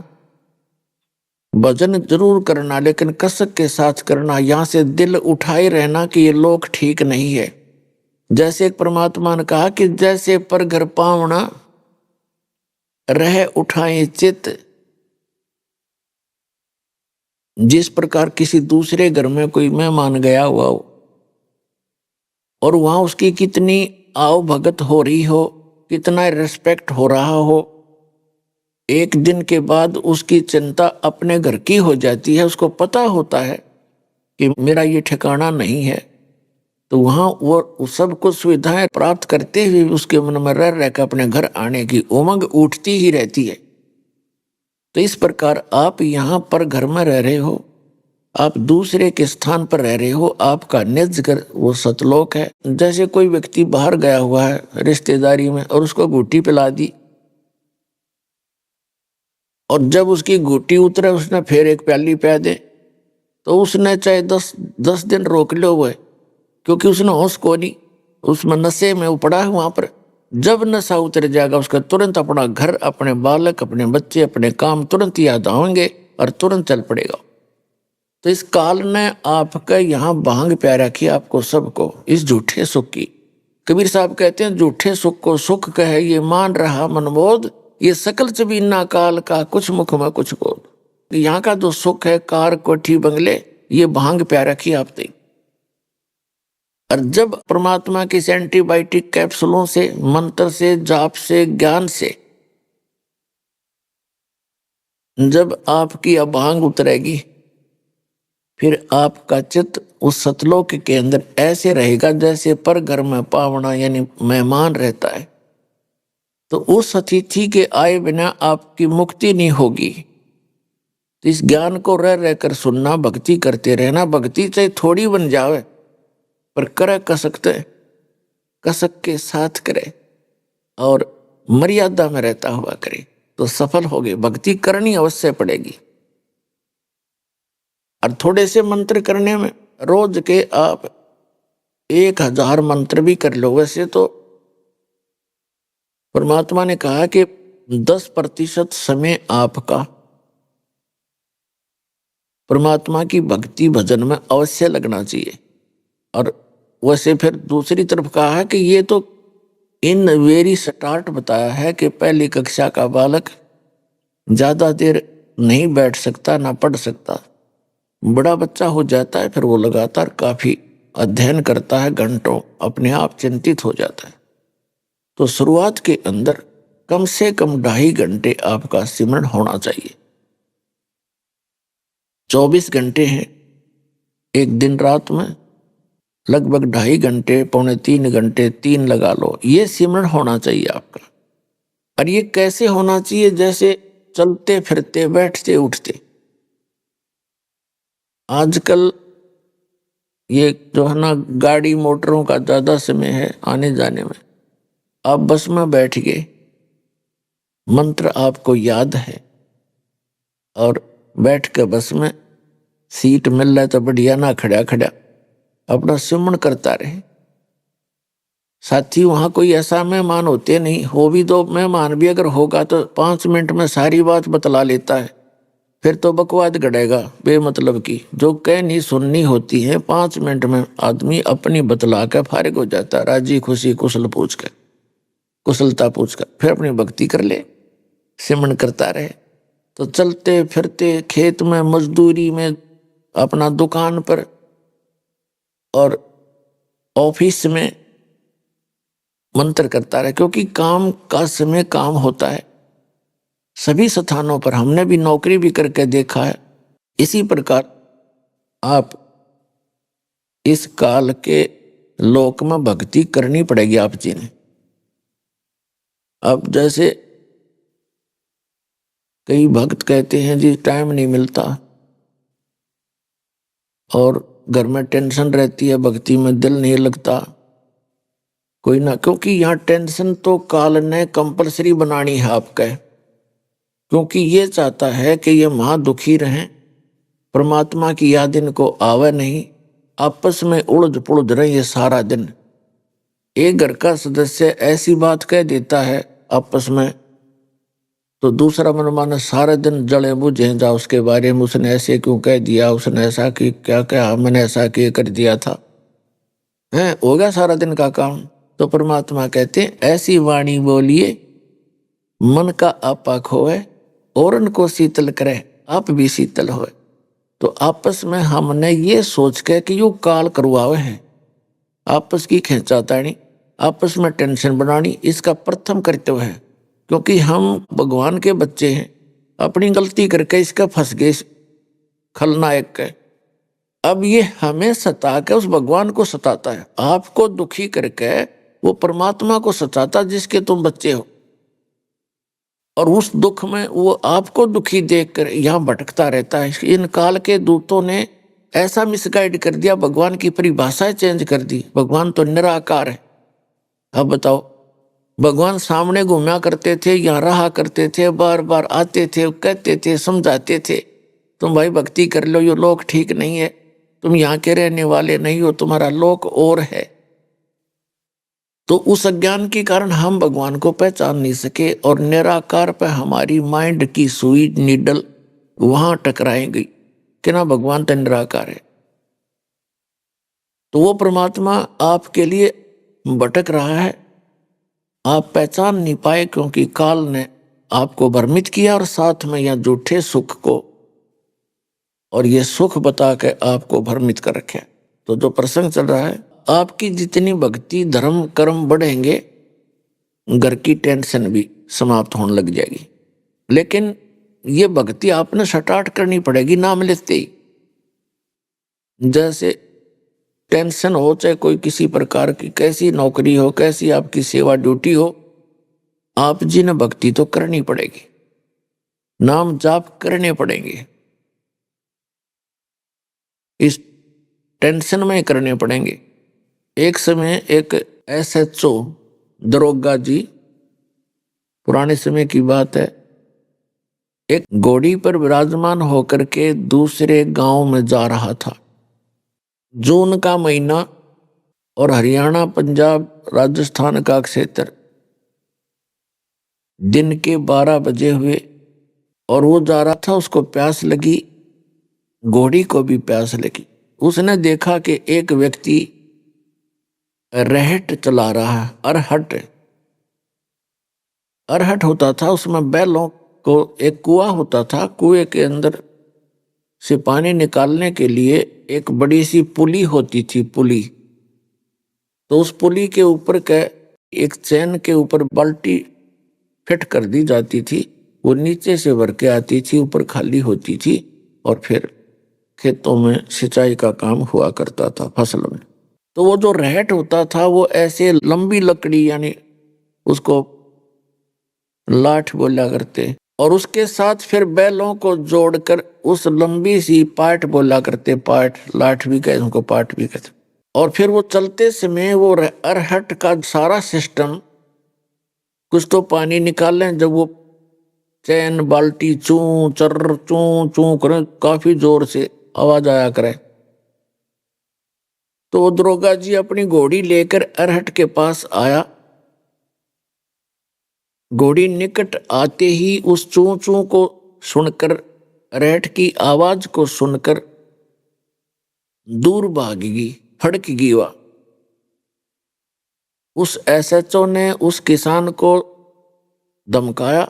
भजन जरूर करना लेकिन कसक के साथ करना, यहाँ से दिल उठाए रहना कि ये लोक ठीक नहीं है। जैसे एक परमात्मा ने कहा कि जैसे पर घर पावना रह उठाए चित, जिस प्रकार किसी दूसरे घर में कोई मेहमान गया हुआ हो और वहां उसकी कितनी आओ भगत हो रही हो, कितना रिस्पेक्ट हो रहा हो, एक दिन के बाद उसकी चिंता अपने घर की हो जाती है, उसको पता होता है कि मेरा ये ठिकाना नहीं है, तो वहां वो सब कुछ सुविधाएं प्राप्त करते हुए उसके मन में रह रहकर अपने घर आने की उमंग उठती ही रहती है। तो इस प्रकार आप यहाँ पर घर में रह रहे हो, आप दूसरे के स्थान पर रह रहे हो, आपका निज घर वो सतलोक है। जैसे कोई व्यक्ति बाहर गया हुआ है रिश्तेदारी में और उसको घूटी पिला दी, और जब उसकी घूटी उतरे उसने फिर एक प्याली पिला दे, तो उसने चाहे 10 दिन रोक लो हुए, क्योंकि उसने होश को नहीं, उसमें नशे में उपड़ा है वहां पर। जब नशा उतर जाएगा उसका तुरंत अपना घर, अपने बालक, अपने बच्चे, अपने काम तुरंत याद आएंगे और तुरंत चल पड़ेगा। तो इस काल ने आपका यहाँ भांग प्या रखी आपको सबको इस झूठे सुख की। कबीर साहब कहते हैं झूठे सुख को सुख कहे ये मान रहा मनबोध, ये सकल चबीना काल का कुछ मुख में कुछ बोध। यहाँ का जो सुख है कार कोठी बंगले, ये भांग प्या रखी आपने। और जब परमात्मा की एंटीबायोटिक कैप्सूलों से, मंत्र से, जाप से, ज्ञान से जब आपकी अभांग उतरेगी, फिर आपका चित्त उस सतलोक के अंदर ऐसे रहेगा जैसे पर घर में पावना यानी मेहमान रहता है। तो उस अतिथि के आए बिना आपकी मुक्ति नहीं होगी। तो इस ज्ञान को रह रहकर सुनना, भक्ति करते रहना। भक्ति चाहे थोड़ी बन जावे पर करे कसक के साथ करे और मर्यादा में रहता हुआ करे तो सफल होगे। भक्ति करनी अवश्य पड़ेगी। और थोड़े से मंत्र करने में रोज के आप 1000 मंत्र भी कर लो। वैसे तो परमात्मा ने कहा कि 10% समय आपका परमात्मा की भक्ति भजन में अवश्य लगना चाहिए। और वैसे फिर दूसरी तरफ कहा है कि ये तो इन वेरी स्टार्ट बताया है कि पहली कक्षा का बालक ज्यादा देर नहीं बैठ सकता ना पढ़ सकता। बड़ा बच्चा हो जाता है फिर वो लगातार काफी अध्ययन करता है, घंटों अपने आप चिंतित हो जाता है। तो शुरुआत के अंदर कम से कम 2.5 घंटे आपका सिमरण होना चाहिए। 24 घंटे हैं एक दिन, रात में लगभग 2.5 घंटे, 2.25 घंटे, 3 लगा लो, ये सिमरण होना चाहिए आपका। और ये कैसे होना चाहिए? जैसे चलते फिरते, बैठते उठते। आजकल ये जो है ना गाड़ी मोटरों का ज्यादा समय है आने जाने में। आप बस में बैठ गए, मंत्र आपको याद है और बैठ के बस में सीट मिल रहा है तो बढ़िया, ना खड़ा खड़ा अपना सिमरण करता रहे। साथी वहां कोई ऐसा मेहमान होते नहीं, हो भी तो मेहमान भी अगर होगा तो 5 मिनट में सारी बात बतला लेता है। फिर तो बकवाद गड़ेगा बेमतलब की, जो कहनी सुननी होती है 5 मिनट में आदमी अपनी बतला कर फारिग हो जाता है, राजी खुशी कुशलता पूछ कर फिर अपनी भक्ति कर ले, सिमरन करता रहे। तो चलते फिरते खेत में, मजदूरी में, अपना दुकान पर और ऑफिस में मंत्र करता रहे, क्योंकि काम का समय काम होता है सभी स्थानों पर। हमने भी नौकरी भी करके देखा है। इसी प्रकार आप इस काल के लोक में भक्ति करनी पड़ेगी आप जी ने। अब जैसे कई भक्त कहते हैं जी टाइम नहीं मिलता और घर में टेंशन रहती है, भक्ति में दिल नहीं लगता, कोई ना, क्योंकि यहाँ टेंशन तो काल ने कंपलसरी बनानी है आपका, क्योंकि ये चाहता है कि ये महा दुखी रहें, परमात्मा की याद इनको आवे नहीं, आपस में उलझ पुलझ रहे ये सारा दिन। एक घर का सदस्य ऐसी बात कह देता है आपस में, तो दूसरा मनमाना सारा दिन जले बुझे जा उसके बारे में, उसने ऐसे क्यों कह दिया, उसने ऐसा कि क्या कहा, मैंने ऐसा क्यों कर दिया था, है हो गया सारा दिन का काम। तो परमात्मा कहते हैं ऐसी वाणी बोलिए मन का आपा खोए और उनको शीतल करे आप भी शीतल होए। तो आपस में हमने ये सोच के कि यो काल करवावे हैं, आपस की खींचातानी, आपस में टेंशन बनानी, इसका प्रथम कर्तव्य है, क्योंकि हम भगवान के बच्चे हैं, अपनी गलती करके इसका फंस गए खलनायक के। अब ये हमें सता के उस भगवान को सताता है, आपको दुखी करके वो परमात्मा को सताता जिसके तुम बच्चे हो, और उस दुख में वो आपको दुखी देखकर यहाँ भटकता रहता है। इन काल के दूतों ने ऐसा मिसगाइड कर दिया, भगवान की परिभाषाएं चेंज कर दी। भगवान तो निराकार है। अब बताओ, भगवान सामने घूमा करते थे, यहाँ रहा करते थे, बार बार आते थे, कहते थे, समझाते थे, तुम भाई भक्ति कर लो, ये लोक ठीक नहीं है, तुम यहाँ के रहने वाले नहीं हो, तुम्हारा लोक और है। तो उस अज्ञान के कारण हम भगवान को पहचान नहीं सके और निराकार पे हमारी माइंड की सुई नीडल वहां टकराई गई कि ना भगवान तो निराकार है। तो वो परमात्मा आपके लिए भटक रहा है, आप पहचान नहीं पाए, क्योंकि काल ने आपको भ्रमित किया और साथ में यह झूठे सुख को और ये सुख बता के आपको भ्रमित कर रखे। तो जो प्रसंग चल रहा है, आपकी जितनी भक्ति धर्म कर्म बढ़ेंगे, घर की टेंशन भी समाप्त होने लग जाएगी। लेकिन ये भक्ति आपने स्टार्ट करनी पड़ेगी नाम लेते ही। जैसे टेंशन हो, चाहे कोई किसी प्रकार की कैसी नौकरी हो, कैसी आपकी सेवा ड्यूटी हो, आप जी ने भक्ति तो करनी पड़ेगी, नाम जाप करने पड़ेंगे, इस टेंशन में करने पड़ेंगे। एक समय एक SHO दरोगा जी, पुराने समय की बात है, एक घोड़ी पर विराजमान होकर के दूसरे गांव में जा रहा था। जून का महीना और हरियाणा पंजाब राजस्थान का क्षेत्र, दिन के 12 बजे हुए और वो जा रहा था, उसको प्यास लगी, घोड़ी को भी प्यास लगी। उसने देखा कि एक व्यक्ति रहट चला रहा है, अरहट होता था, उसमें बैलों को एक कुआं होता था, कुएं के अंदर से पानी निकालने के लिए एक बड़ी सी पुली होती थी, पुली। तो उस पुली के ऊपर के एक चैन के ऊपर बाल्टी फिट कर दी जाती थी, वो नीचे से भर के आती थी, ऊपर खाली होती थी, और फिर खेतों में सिंचाई का काम हुआ करता था, फसल में। तो वो जो रहट होता था वो ऐसे लंबी लकड़ी, यानी उसको लाठ बोला करते, और उसके साथ फिर बैलों को जोड़कर उस लंबी सी पाट बोला करते, पाट लाठ भी कहते, उनको पाट भी कहते। और फिर वो चलते समय वो अरहट का सारा सिस्टम, कुछ तो पानी निकाल लें, जब वो चैन बाल्टी चूं चूं करें, काफी जोर से आवाज आया करे, तो दरोगा जी अपनी घोड़ी लेकर अरहट के पास आया। घोड़ी निकट आते ही उस चूं चूं को सुनकर रहट की आवाज को सुनकर दूर भागेगी, फड़केगी वह। उस एसएचओ ने उस किसान को धमकाया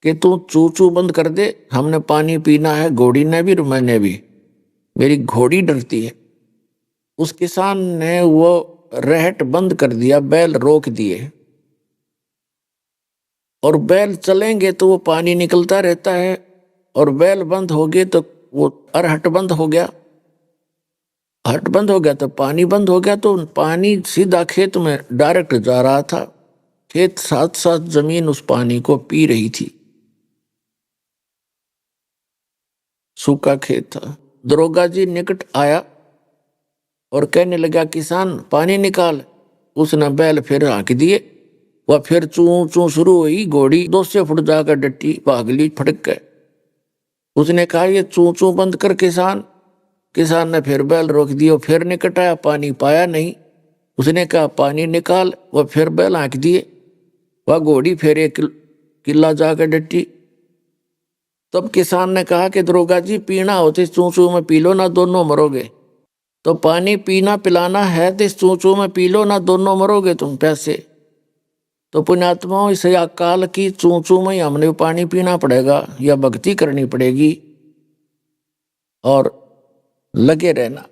कि तू चू चू बंद कर दे, हमने पानी पीना है, घोड़ी ने भी और मैंने भी, मेरी घोड़ी डरती है। उस किसान ने वो रहट बंद कर दिया, बैल रोक दिए, और बैल चलेंगे तो वो पानी निकलता रहता है, और बैल बंद हो गए तो वो अरहट बंद हो गया, हट बंद हो गया तो पानी बंद हो गया, तो पानी सीधा खेत में डायरेक्ट जा रहा था। खेत साथ साथ जमीन उस पानी को पी रही थी, सूखा खेत था। दरोगा जी निकट आया और कहने लगा, किसान पानी निकाल। उसने बैल फिर हाँक दिए, वह फिर चू चू शुरू हुई। घोड़ी 200 फुट जाकर डटी, भाग ली फटक गए। उसने कहा, ये चू चू बंद कर किसान। किसान ने फिर बैल रोक दिया, फिर निकट आया, पानी पाया नहीं। उसने कहा, पानी निकाल। वह फिर बैल हाँक दिए, वह घोड़ी फिर एक किला जाकर डटी। तब किसान ने कहा कि दरोगा जी, पीना हो तो चू चू में पी लो, ना दोनों मरोगे। तो पानी पीना पिलाना है तो चू चू में पी लो, ना दोनों मरोगे तुम पैसे। तो पुण्यात्माओं, इस अकाल की चू चू में हमने पानी पीना पड़ेगा या भक्ति करनी पड़ेगी और लगे रहना।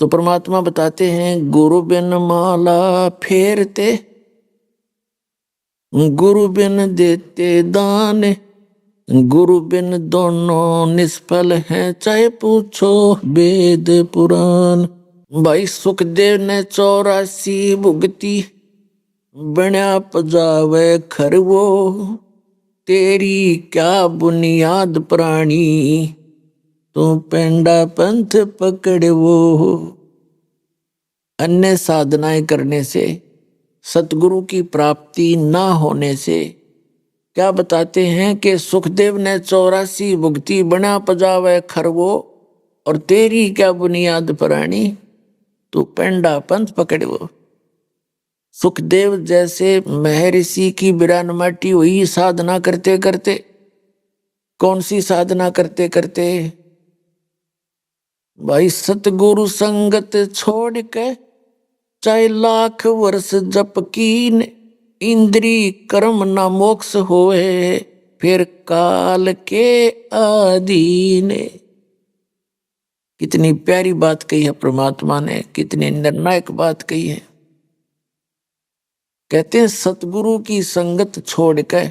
तो परमात्मा बताते हैं, गुरु बिन माला फेरते, गुरु बिन देते दान, गुरु बिन दोनों निष्फल हैं, चाहे पूछो वेद पुराण। भाई सुखदेव ने 84 भुगती, बण्या पजावे खरवो, तेरी क्या बुनियाद प्राणी, तू पेंडा पंथ पकड़वो। अन्य साधनाएं करने से, सतगुरु की प्राप्ति ना होने से, क्या बताते हैं कि सुखदेव ने 84 भुगती, बना पजावे खरवो, और तेरी क्या बुनियाद प्राणी, तू पेंडा पंथ पकड़वो। सुखदेव जैसे महर्षि की विरानमाटी हुई साधना करते करते। कौन सी साधना करते करते? भाई सतगुरु संगत छोड़ के, चाहे लाख वर्ष जप कीन, इंद्री कर्म न मोक्ष होए, फिर काल के अधीन। कितनी प्यारी बात कही है परमात्मा ने, कितनी निर्णायक बात कही है। कहते हैं, सतगुरु की संगत छोड़ के,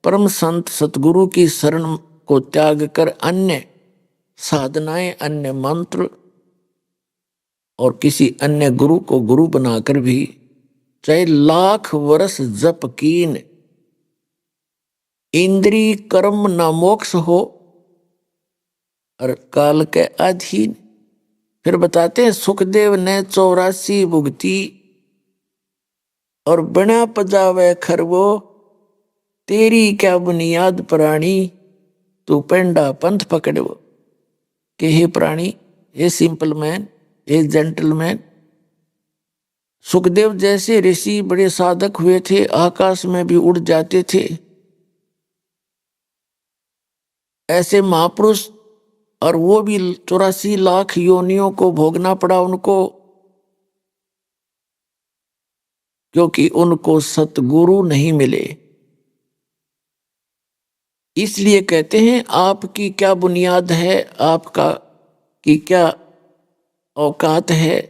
परम संत सतगुरु की शरण को त्याग कर, अन्य साधनाएं, अन्य मंत्र और किसी अन्य गुरु को गुरु बनाकर भी, चाहे लाख वर्ष जप कीन, इंद्री कर्म न मोक्ष हो, और काल के अधीन। फिर बताते हैं, सुखदेव ने 84 भुगती, और बना पजावे खरवो, तेरी क्या बुनियाद प्राणी, तू पेंडा पंथ पकड़वो। कि हे प्राणी, हे सिंपल मैन, हे जेंटलमैन। सुखदेव जैसे ऋषि बड़े साधक हुए थे, आकाश में भी उड़ जाते थे। ऐसे महापुरुष, और वो भी 84 लाख योनियों को भोगना पड़ा उनको, क्योंकि उनको सतगुरु नहीं मिले। इसलिए कहते हैं, आपकी क्या बुनियाद है, आपका की क्या औकात है,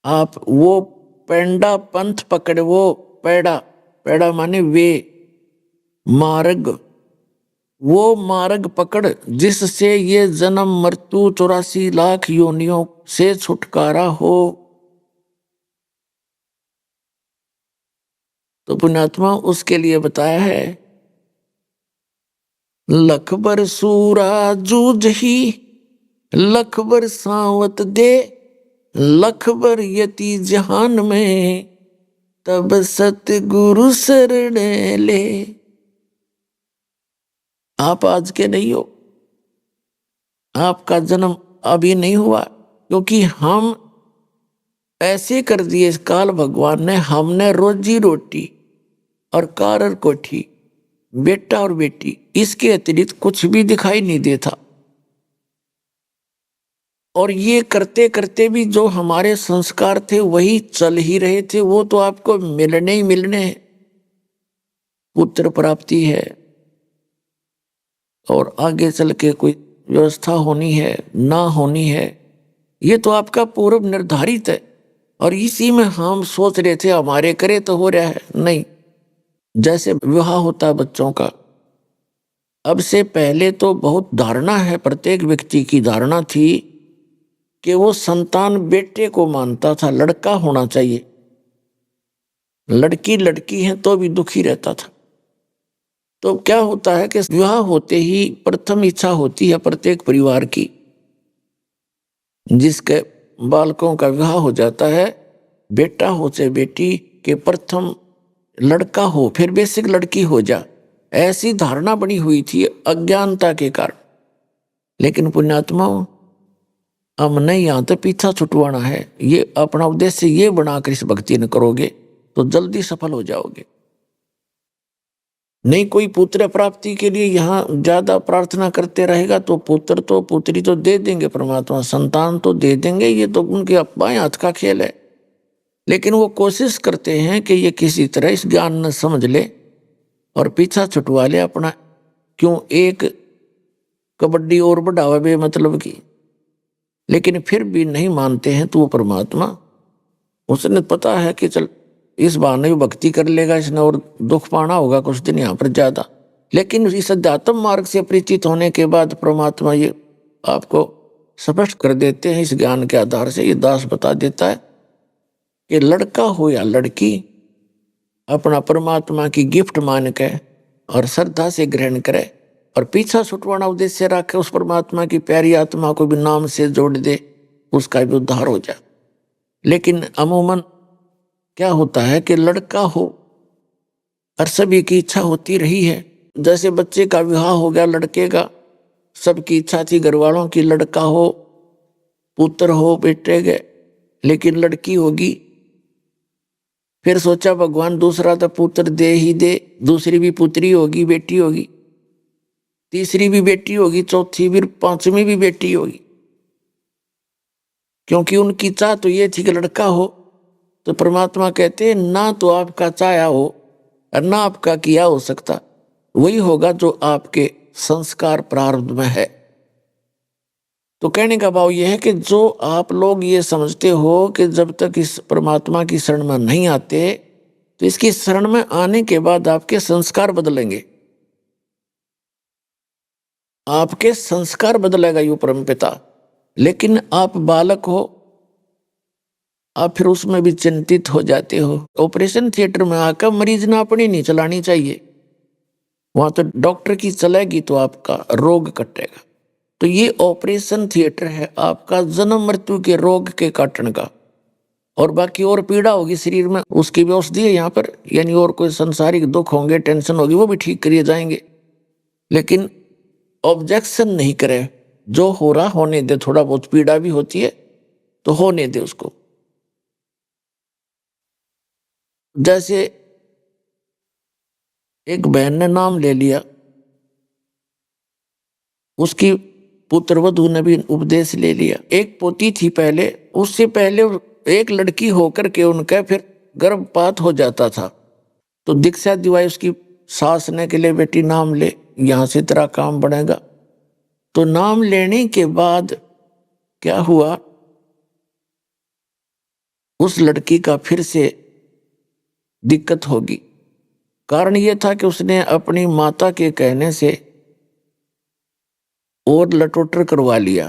आप वो पेंडा पंथ पकड़वो। पैड़ा, पैड़ा माने वे मार्ग, वो मार्ग पकड़ जिससे ये जन्म मृत्यु 84 लाख योनियों से छुटकारा हो। तो पुण्यात्मा, उसके लिए बताया है, लखबर सूरा जूझ ही, लखबर सावत दे, लखबर यति जहान में, तब सतगुरु शरण ले। आप आज के नहीं हो, आपका जन्म अभी नहीं हुआ, क्योंकि हम ऐसे कर दिए इस काल भगवान ने, हमने रोजी रोटी और कार और कोठी, बेटा और बेटी, इसके अतिरिक्त कुछ भी दिखाई नहीं देता। और ये करते करते भी जो हमारे संस्कार थे वही चल ही रहे थे, वो तो आपको मिलने ही मिलने हैं। पुत्र प्राप्ति है और आगे चल के कोई व्यवस्था होनी है ना होनी है, ये तो आपका पूर्व निर्धारित है। और इसी में हम सोच रहे थे हमारे करे तो हो रहा है, नहीं। जैसे विवाह होता है बच्चों का, अब से पहले तो बहुत धारणा है, प्रत्येक व्यक्ति की धारणा थी कि वो संतान बेटे को मानता था, लड़का होना चाहिए। लड़की लड़की है तो भी दुखी रहता था। तो क्या होता है कि विवाह होते ही प्रथम इच्छा होती है प्रत्येक परिवार की, जिसके बालकों का विवाह हो जाता है, बेटा हो चाहे बेटी, के प्रथम लड़का हो फिर बेसिक लड़की हो जा, ऐसी धारणा बनी हुई थी अज्ञानता के कारण। लेकिन पुण्यात्माओं, हमने यहाँ तो पीछा छुटवाना है। ये अपना उद्देश्य ये बनाकर इस भक्ति न करोगे तो जल्दी सफल हो जाओगे। नहीं कोई पुत्र प्राप्ति के लिए यहाँ ज्यादा प्रार्थना करते रहेगा तो पुत्र तो पुत्री तो दे देंगे परमात्मा, संतान तो दे देंगे, ये तो उनके बाएं हाथ का खेल है। लेकिन वो कोशिश करते हैं कि ये किसी तरह इस ज्ञान न समझ ले और पीछा छुटवा ले अपना। क्यों एक कबड्डी और बढ़ावा बे मतलब की, लेकिन फिर भी नहीं मानते हैं। तो वो परमात्मा, उसने पता है कि चल इस बहाने भी भक्ति कर लेगा इसने और दुख पाना होगा कुछ दिन यहाँ पर ज्यादा। लेकिन इस अध्यात्म मार्ग से परिचित होने के बाद परमात्मा ये आपको स्पष्ट कर देते हैं, इस ज्ञान के आधार से ये दास बता देता है कि लड़का हो या लड़की अपना परमात्मा की गिफ्ट मान के और श्रद्धा से ग्रहण करे और पीछा छुटवाना उद्देश्य रखे, उस परमात्मा की प्यारी आत्मा को भी नाम से जोड़ दे, उसका भी उद्धार हो जाए। लेकिन अमूमन क्या होता है कि लड़का हो और सभी की इच्छा होती रही है। जैसे बच्चे का विवाह हो गया लड़के का, सबकी इच्छा थी घर वालों की लड़का हो, पुत्र हो, बेटे गए, लेकिन लड़की होगी। फिर सोचा भगवान दूसरा तो पुत्र दे ही दे, दूसरी भी पुत्री होगी, बेटी होगी, तीसरी भी बेटी होगी, चौथी भी, पांचवी भी बेटी होगी। क्योंकि उनकी चाह तो ये थी कि लड़का हो। तो परमात्मा कहते हैं ना तो आपका चाया हो और ना आपका किया हो सकता, वही होगा जो आपके संस्कार प्रारब्ध में है। तो कहने का भाव यह है कि जो आप लोग ये समझते हो कि जब तक इस परमात्मा की शरण में नहीं आते तो इसकी शरण में आने के बाद आपके संस्कार बदलेंगे, आपके संस्कार बदलेगा यू परमपिता। लेकिन आप बालक हो, आप फिर उसमें भी चिंतित हो जाते हो। ऑपरेशन थिएटर में आकर मरीज ने अपनी नहीं चलानी चाहिए, वहां तो डॉक्टर की चलेगी तो आपका रोग कटेगा। तो ये ऑपरेशन थिएटर है आपका जन्म मृत्यु के रोग के काटने का, और बाकी और पीड़ा होगी शरीर में उसकी भी औषधि है यहाँ पर, यानी और कोई संसारिक दुख होंगे, टेंशन होगी, वो भी ठीक करिए जाएंगे। लेकिन ऑब्जेक्शन नहीं करे, जो हो रहा होने दे, थोड़ा बहुत पीड़ा भी होती है तो होने दे उसको। जैसे एक बहन ने नाम ले लिया, उसकी पुत्रवधू ने भी उपदेश ले लिया। एक पोती थी पहले, उससे पहले एक लड़की होकर के उनका फिर गर्भपात हो जाता था, तो दीक्षा दिवाई उसकी सास ने के लिए, बेटी नाम ले, यहां से तेरा काम बढ़ेगा। तो नाम लेने के बाद क्या हुआ, उस लड़की का फिर से दिक्कत होगी। कारण यह था कि उसने अपनी माता के कहने से और लटोटर करवा लिया।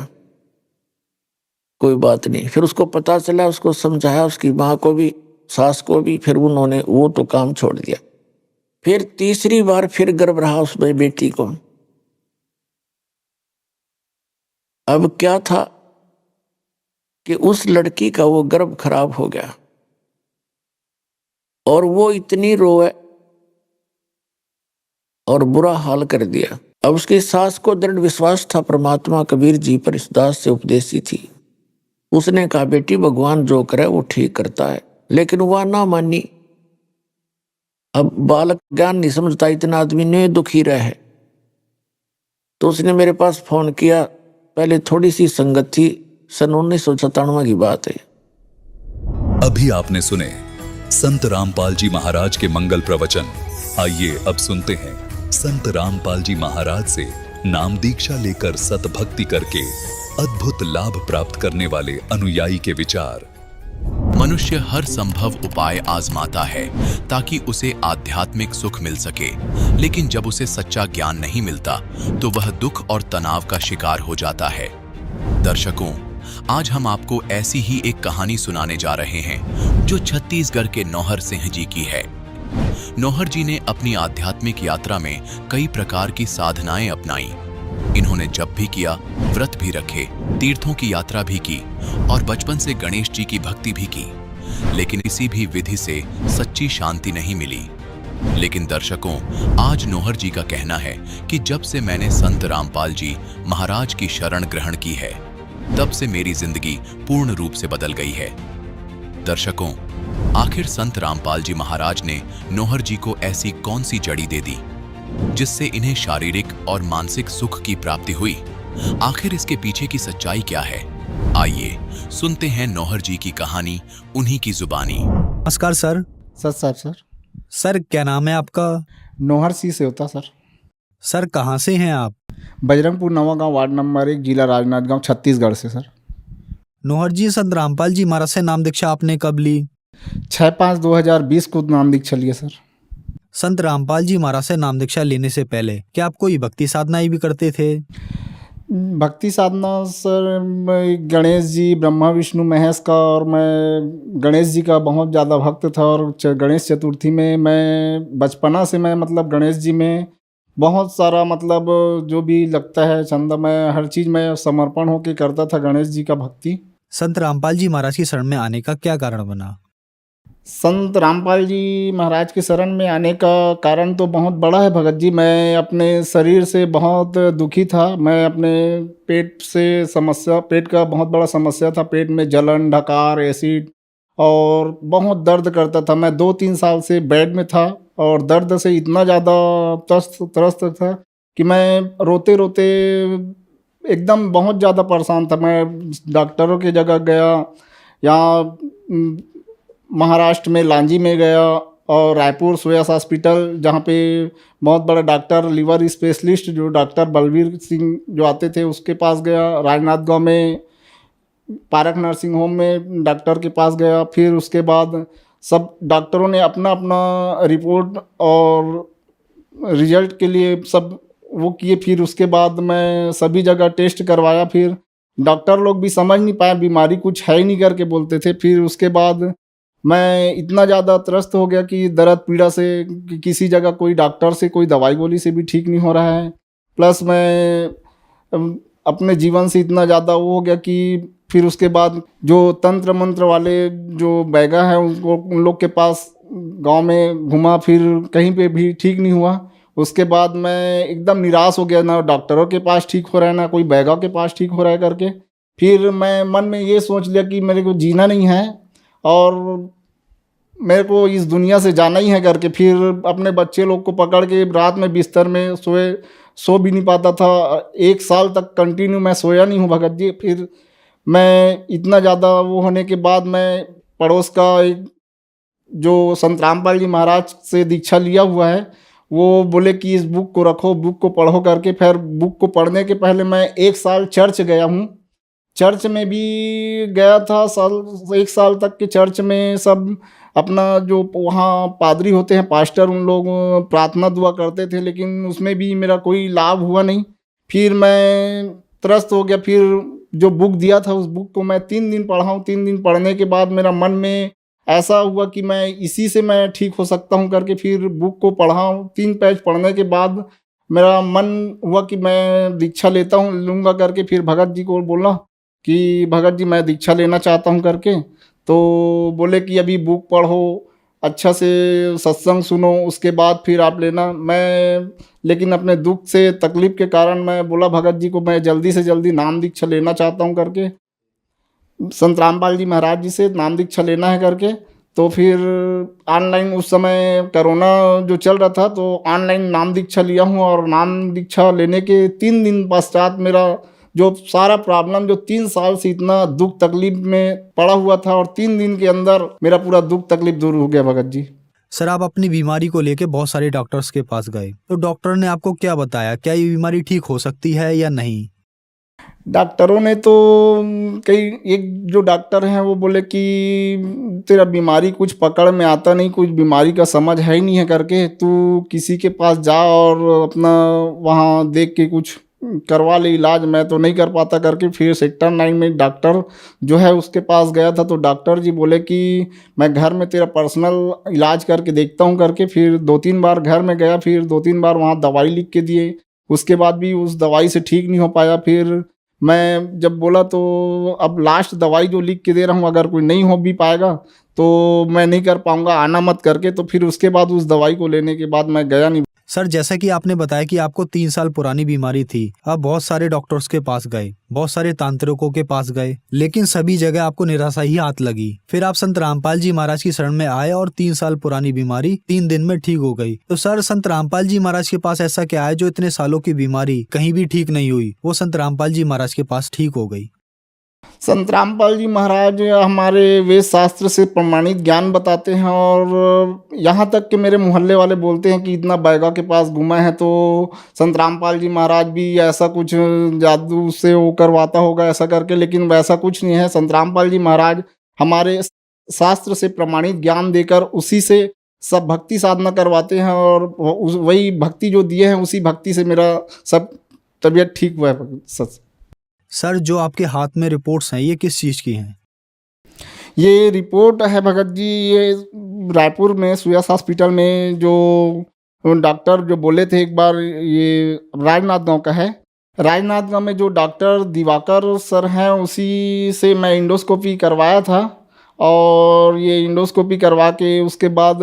कोई बात नहीं, फिर उसको पता चला, उसको समझाया, उसकी माँ को भी, सास को भी, फिर उन्होंने वो तो काम छोड़ दिया। फिर तीसरी बार फिर गर्भ रहा उस बेटी को। अब क्या था कि उस लड़की का वो गर्भ खराब हो गया और वो इतनी रोए और बुरा हाल कर दिया। अब उसकी सास को दृढ़ विश्वास था परमात्मा कबीर जी पर, इस दास से उपदेशी थी, उसने कहा बेटी भगवान जो करे वो ठीक करता है, लेकिन वह ना मानी। अब बालक ज्ञान नहीं समझता, इतना आदमी ने दुखी रहे। तो उसने मेरे पास फोन किया, पहले थोड़ी सी संगत थी, सन 1997 की बात है। अभी आपने सुने संत रामपाल जी महाराज के मंगल प्रवचन। आइए अब सुनते हैं संत रामपाल जी महाराज से नाम दीक्षा लेकर सतभक्ति करके अद्भुत लाभ प्राप्त करने वाले अनुयायी के विचार। मनुष्य हर संभव उपाय आजमाता है ताकि उसे आध्यात्मिक सुख मिल सके, लेकिन जब उसे सच्चा ज्ञान नहीं मिलता तो वह दुख और तनाव का शिकार हो जाता है। दर्शकों, आज हम आपको ऐसी ही एक कहानी सुनाने जा रहे हैं जो छत्तीसगढ़ के नौहर सिंह जी की है। नौहर जी ने अपनी आध्यात्मिक यात्रा में कई प्रकार की साधनाएं अपनाई। इन्होंने जप भी किया, व्रत भी रखे, तीर्थों की यात्रा भी की और बचपन से गणेश जी की भक्ति भी की, लेकिन किसी भी विधि से सच्ची शांति नहीं मिली। लेकिन दर्शकों, आज नौहर जी का कहना है कि जब से मैंने संत रामपाल जी महाराज की शरण ग्रहण की है, तब से मेरी जिंदगी पूर्ण रूप से बदल गई है। दर्शकों, आखिर संत रामपाल जी महाराज ने नौहर जी को ऐसी कौन सी जड़ी दे दी जिससे इन्हें शारीरिक और मानसिक सुख की प्राप्ति हुई? आखिर इसके पीछे की सच्चाई क्या है? आइए सुनते हैं नौहर जी की कहानी उन्हीं की जुबानी। नमस्कार सर। सर सर क्या नाम है आपका? नौहर सी से होता सर। सर कहाँ से हैं आप? बजरंगपुर नवागांव वार्ड नंबर 1 जिला राजनांदगांव छत्तीसगढ़ से सर। नौहर जी, संत रामपाल जी महाराज से नाम दीक्षा आपने कब ली? 6/5/2020 को नाम दीक्षा लिए सर। संत रामपाल जी महाराज से नाम दीक्षा लेने से पहले क्या आप कोई भक्ति साधनाएं भी करते थे? भक्ति साधना सर, मैं गणेश जी, ब्रह्मा विष्णु महेश का, और मैं गणेश जी का बहुत ज़्यादा भक्त था। और गणेश चतुर्थी में मैं बचपना से मैं मतलब गणेश जी में बहुत सारा मतलब जो भी लगता है चंदा, मैं हर चीज़ में समर्पण होकर करता था गणेश जी का भक्ति। संत रामपाल जी महाराज की शरण में आने का क्या कारण बना? संत रामपाल जी महाराज के शरण में आने का कारण तो बहुत बड़ा है भगत जी। मैं अपने शरीर से बहुत दुखी था। मैं अपने पेट का बहुत बड़ा समस्या था। पेट में जलन, डकार, एसिड और बहुत दर्द करता था। मैं 2-3 साल से बेड में था और दर्द से इतना ज़्यादा त्रस्त था कि मैं रोते रोते एकदम बहुत ज़्यादा परेशान था। मैं डॉक्टरों की जगह गया, यहाँ महाराष्ट्र में लांजी में गया और रायपुर सोयास हॉस्पिटल, जहाँ पे बहुत बड़ा डॉक्टर लीवर स्पेशलिस्ट जो डॉक्टर बलवीर सिंह जो आते थे उसके पास गया। राजनांदगांव में पारक नर्सिंग होम में डॉक्टर के पास गया। फिर उसके बाद सब डॉक्टरों ने अपना अपना रिपोर्ट और रिजल्ट के लिए सब वो किए। फिर उसके बाद मैं सभी जगह टेस्ट करवाया। फिर डॉक्टर लोग भी समझ नहीं पाए, बीमारी कुछ है ही नहीं करके बोलते थे। फिर उसके बाद मैं इतना ज़्यादा त्रस्त हो गया कि दर्द पीड़ा से किसी जगह कोई डॉक्टर से कोई दवाई गोली से भी ठीक नहीं हो रहा है। प्लस मैं अपने जीवन से इतना ज़्यादा वो हो गया कि फिर उसके बाद जो तंत्र मंत्र वाले जो बैगा है उन लोग के पास गांव में घुमा, फिर कहीं पे भी ठीक नहीं हुआ। उसके बाद मैं एकदम निराश हो गया, ना डॉक्टरों के पास ठीक हो रहा है ना कोई बैगा के पास ठीक हो रहा है करके। फिर मैं मन में ये सोच लिया कि मेरे को जीना नहीं है और मेरे को इस दुनिया से जाना ही है करके। फिर अपने बच्चे लोग को पकड़ के रात में बिस्तर में सो भी नहीं पाता था। 1 साल तक कंटिन्यू मैं सोया नहीं हूँ भगत जी। फिर मैं इतना ज़्यादा वो होने के बाद मैं पड़ोस का एक जो संत रामपाल जी महाराज से दीक्षा लिया हुआ है वो बोले कि इस बुक को रखो, बुक को पढ़ो करके। फिर बुक को पढ़ने के पहले मैं 1 साल चर्च गया हूँ। चर्च में भी गया था 1 साल तक के चर्च में सब अपना जो वहाँ पादरी होते हैं, पास्टर, उन लोग प्रार्थना दुआ करते थे, लेकिन उसमें भी मेरा कोई लाभ हुआ नहीं। फिर मैं त्रस्त हो गया। फिर जो बुक दिया था उस बुक को मैं 3 दिन पढ़ा हूँ। 3 दिन पढ़ने के बाद मेरा मन में ऐसा हुआ कि मैं इसी से मैं ठीक हो सकता हूँ करके फिर बुक को पढ़ा हूँ। 3 पेज पढ़ने के बाद मेरा मन हुआ कि मैं दीक्षा लूँगा करके। फिर भगत जी को बोला कि भगत जी मैं दीक्षा लेना चाहता हूँ करके। तो बोले कि अभी बुक पढ़ो, अच्छा से सत्संग सुनो, उसके बाद फिर आप लेना। मैं लेकिन अपने दुख से तकलीफ़ के कारण मैं बोला भगत जी को मैं जल्दी से जल्दी नाम दीक्षा लेना चाहता हूँ करके। संत रामपाल जी महाराज जी से नाम दीक्षा लेना है करके। तो फिर ऑनलाइन उस समय कोरोना जो चल रहा था तो ऑनलाइन नाम दीक्षा लिया हूँ, और नाम दीक्षा लेने के 3 दिन पश्चात मेरा जो सारा प्रॉब्लम जो 3 साल से इतना दुख तकलीफ में पड़ा हुआ था, और 3 दिन के अंदर मेरा पूरा दुख तकलीफ दूर हो गया भगत जी। सर, आप अपनी बीमारी को लेके बहुत सारे डॉक्टर्स के पास गए, तो डॉक्टर ने आपको क्या बताया? क्या ये बीमारी ठीक हो सकती है या नहीं? डॉक्टरों ने तो एक जो डॉक्टर हैं वो बोले कि तेरा बीमारी कुछ पकड़ में आता नहीं, कुछ बीमारी का समझ है ही नहीं है करके, तू किसी के पास जा और अपना वहाँ देख के कुछ करवा ले इलाज, मैं तो नहीं कर पाता करके। फिर सेक्टर 9 में एक डॉक्टर जो है उसके पास गया था, तो डॉक्टर जी बोले कि मैं घर में तेरा पर्सनल इलाज करके देखता हूँ करके। फिर 2-3 बार घर में गया, फिर 2-3 बार वहाँ दवाई लिख के दिए, उसके बाद भी उस दवाई से ठीक नहीं हो पाया। फिर मैं जब बोला तो अब लास्ट दवाई जो लिख के दे रहा हूँ, अगर कोई नहीं हो भी पाएगा तो मैं नहीं कर पाऊँगा, आना मत करके। तो फिर उसके बाद उस दवाई को लेने के बाद मैं गया नहीं। सर, जैसा कि आपने बताया कि आपको 3 साल पुरानी बीमारी थी, आप बहुत सारे डॉक्टर्स के पास गए, बहुत सारे तांत्रिकों के पास गए, लेकिन सभी जगह आपको निराशा ही हाथ लगी। फिर आप संत रामपाल जी महाराज की शरण में आए और 3 साल पुरानी बीमारी 3 दिन में ठीक हो गई। तो सर, संत रामपाल जी महाराज के पास ऐसा क्या है जो इतने सालों की बीमारी कहीं भी ठीक नहीं हुई, वो संत रामपाल जी महाराज के पास ठीक हो गई? संत रामपाल जी महाराज हमारे वेद शास्त्र से प्रमाणित ज्ञान बताते हैं, और यहाँ तक कि मेरे मोहल्ले वाले बोलते हैं कि इतना बैगा के पास घूमा है तो संत रामपाल जी महाराज भी ऐसा कुछ जादू से वो करवाता होगा ऐसा करके, लेकिन वैसा कुछ नहीं है। संत रामपाल जी महाराज हमारे शास्त्र से प्रमाणित ज्ञान देकर उसी से सब भक्ति साधना करवाते हैं, और वही भक्ति जो दिए हैं उसी भक्ति से मेरा सब तबीयत ठीक हुआ है। सच सर, जो आपके हाथ में रिपोर्ट्स हैं ये किस चीज़ की हैं? ये रिपोर्ट है भगत जी, ये रायपुर में सुयस हॉस्पिटल में जो डॉक्टर जो बोले थे एक बार, ये राजनांदगांव का है। राजनांदगांव में जो डॉक्टर दिवाकर सर हैं उसी से मैं इंडोस्कोपी करवाया था, और ये इंडोस्कोपी करवा के उसके बाद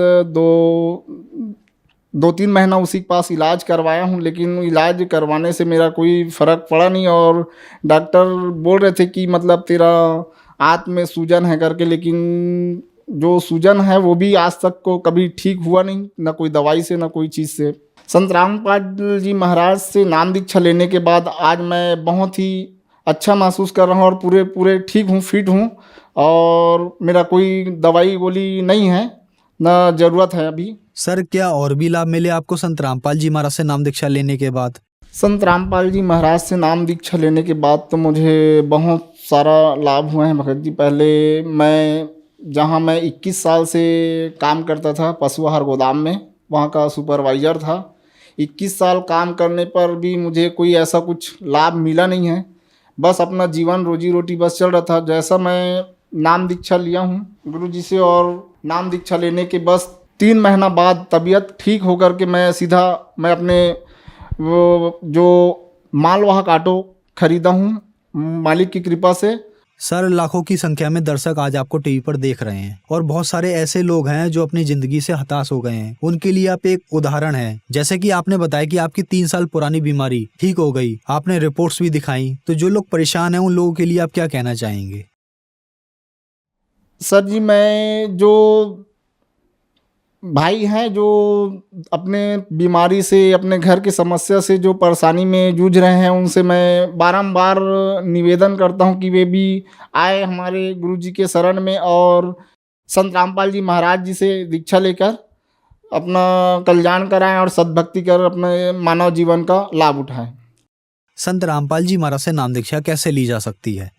2-3 महीना उसी के पास इलाज करवाया हूँ, लेकिन इलाज करवाने से मेरा कोई फ़र्क पड़ा नहीं। और डॉक्टर बोल रहे थे कि मतलब तेरा आंत में सूजन है करके, लेकिन जो सूजन है वो भी आज तक को कभी ठीक हुआ नहीं, ना कोई दवाई से ना कोई चीज़ से। संत रामपाल जी महाराज से नाम दीक्षा लेने के बाद आज मैं बहुत ही अच्छा महसूस कर रहा हूँ, और पूरे ठीक हूँ, फिट हूँ, और मेरा कोई दवाई गोली नहीं है, ना ज़रूरत है अभी। सर, क्या और भी लाभ मिले आपको संत रामपाल जी महाराज से नाम दीक्षा लेने के बाद? संत रामपाल जी महाराज से नाम दीक्षा लेने के बाद तो मुझे बहुत सारा लाभ हुए हैं भगत जी। पहले जहाँ मैं 21 साल से काम करता था पशु आहार गोदाम में, वहाँ का सुपरवाइज़र था। 21 साल काम करने पर भी मुझे कोई ऐसा कुछ लाभ मिला नहीं है, बस अपना जीवन रोजी रोटी बस चल रहा था। जैसा मैं नाम दीक्षा लिया हूँ गुरु जी से, और नाम दीक्षा लेने के बस 3 महीना बाद तबीयत ठीक होकर के मैं अपने वो जो मालवाहक ऑटो खरीदा हूँ मालिक की कृपा से। सर, लाखों की संख्या में दर्शक आज आपको टीवी पर देख रहे हैं, और बहुत सारे ऐसे लोग हैं जो अपनी जिंदगी से हताश हो गए हैं। उनके लिए आप एक उदाहरण हैं। जैसे कि आपने बताया कि आपकी 3 साल पुरानी बीमारी ठीक हो गई, आपने रिपोर्ट्स भी दिखाई, तो जो लोग परेशान हैं उन लोगों के लिए आप क्या कहना चाहेंगे? सर जी, मैं जो भाई हैं जो अपने बीमारी से, अपने घर की समस्या से जो परेशानी में जूझ रहे हैं, उनसे मैं बारंबार निवेदन करता हूं कि वे भी आए हमारे गुरु जी के शरण में, और संत रामपाल जी महाराज जी से दीक्षा लेकर अपना कल्याण कराएं और सद्भक्ति कर अपने मानव जीवन का लाभ उठाएं। संत रामपाल जी महाराज से नाम दीक्षा कैसे ली जा सकती है?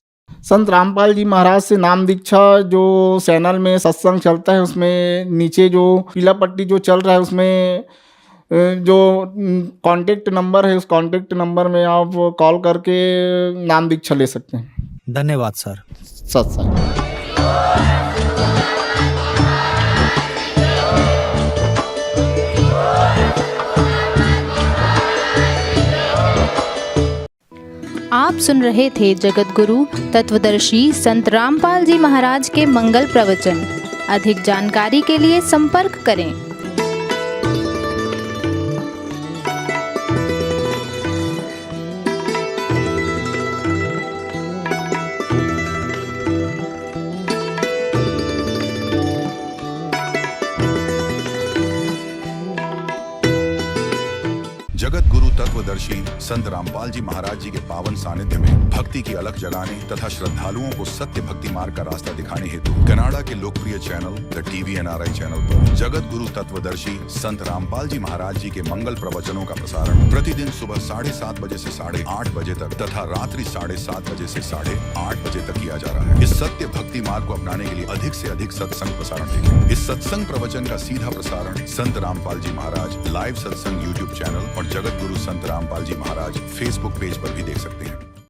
संत रामपाल जी महाराज से नाम दीक्षा जो चैनल में सत्संग चलता है उसमें नीचे जो पीला पट्टी जो चल रहा है उसमें जो कांटेक्ट नंबर है, उस कांटेक्ट नंबर में आप कॉल करके नाम दीक्षा ले सकते हैं। धन्यवाद सर। सत्संग। आप सुन रहे थे जगत गुरु तत्वदर्शी संत रामपाल जी महाराज के मंगल प्रवचन। अधिक जानकारी के लिए संपर्क करें। जगत गुरु तत्वदर्शी संत रामपाल जी महाराज जी के पावन सानिध्य में भक्ति की अलख जगाने तथा श्रद्धालुओं को सत्य भक्ति मार्ग का रास्ता दिखाने हेतु कनाडा के लोकप्रिय channel the TV NRI channel पर जगत गुरु तत्वदर्शी संत रामपाल जी महाराज जी के मंगल प्रवचनों का प्रसारण प्रतिदिन सुबह 7:30 बजे से 8:30 बजे तक तथा रात्रि 7:30 बजे से 8:30 बजे तक किया जा रहा है। इस सत्य भक्ति मार्ग को अपनाने के लिए अधिक से अधिक सत्संग प्रसारण देखें। इस सत्संग प्रवचन का सीधा प्रसारण संत रामपाल जी महाराज लाइव सत्संग YouTube चैनल और जगत गुरु संत रामपाल जी महाराज Facebook पेज पर भी देख सकते हैं।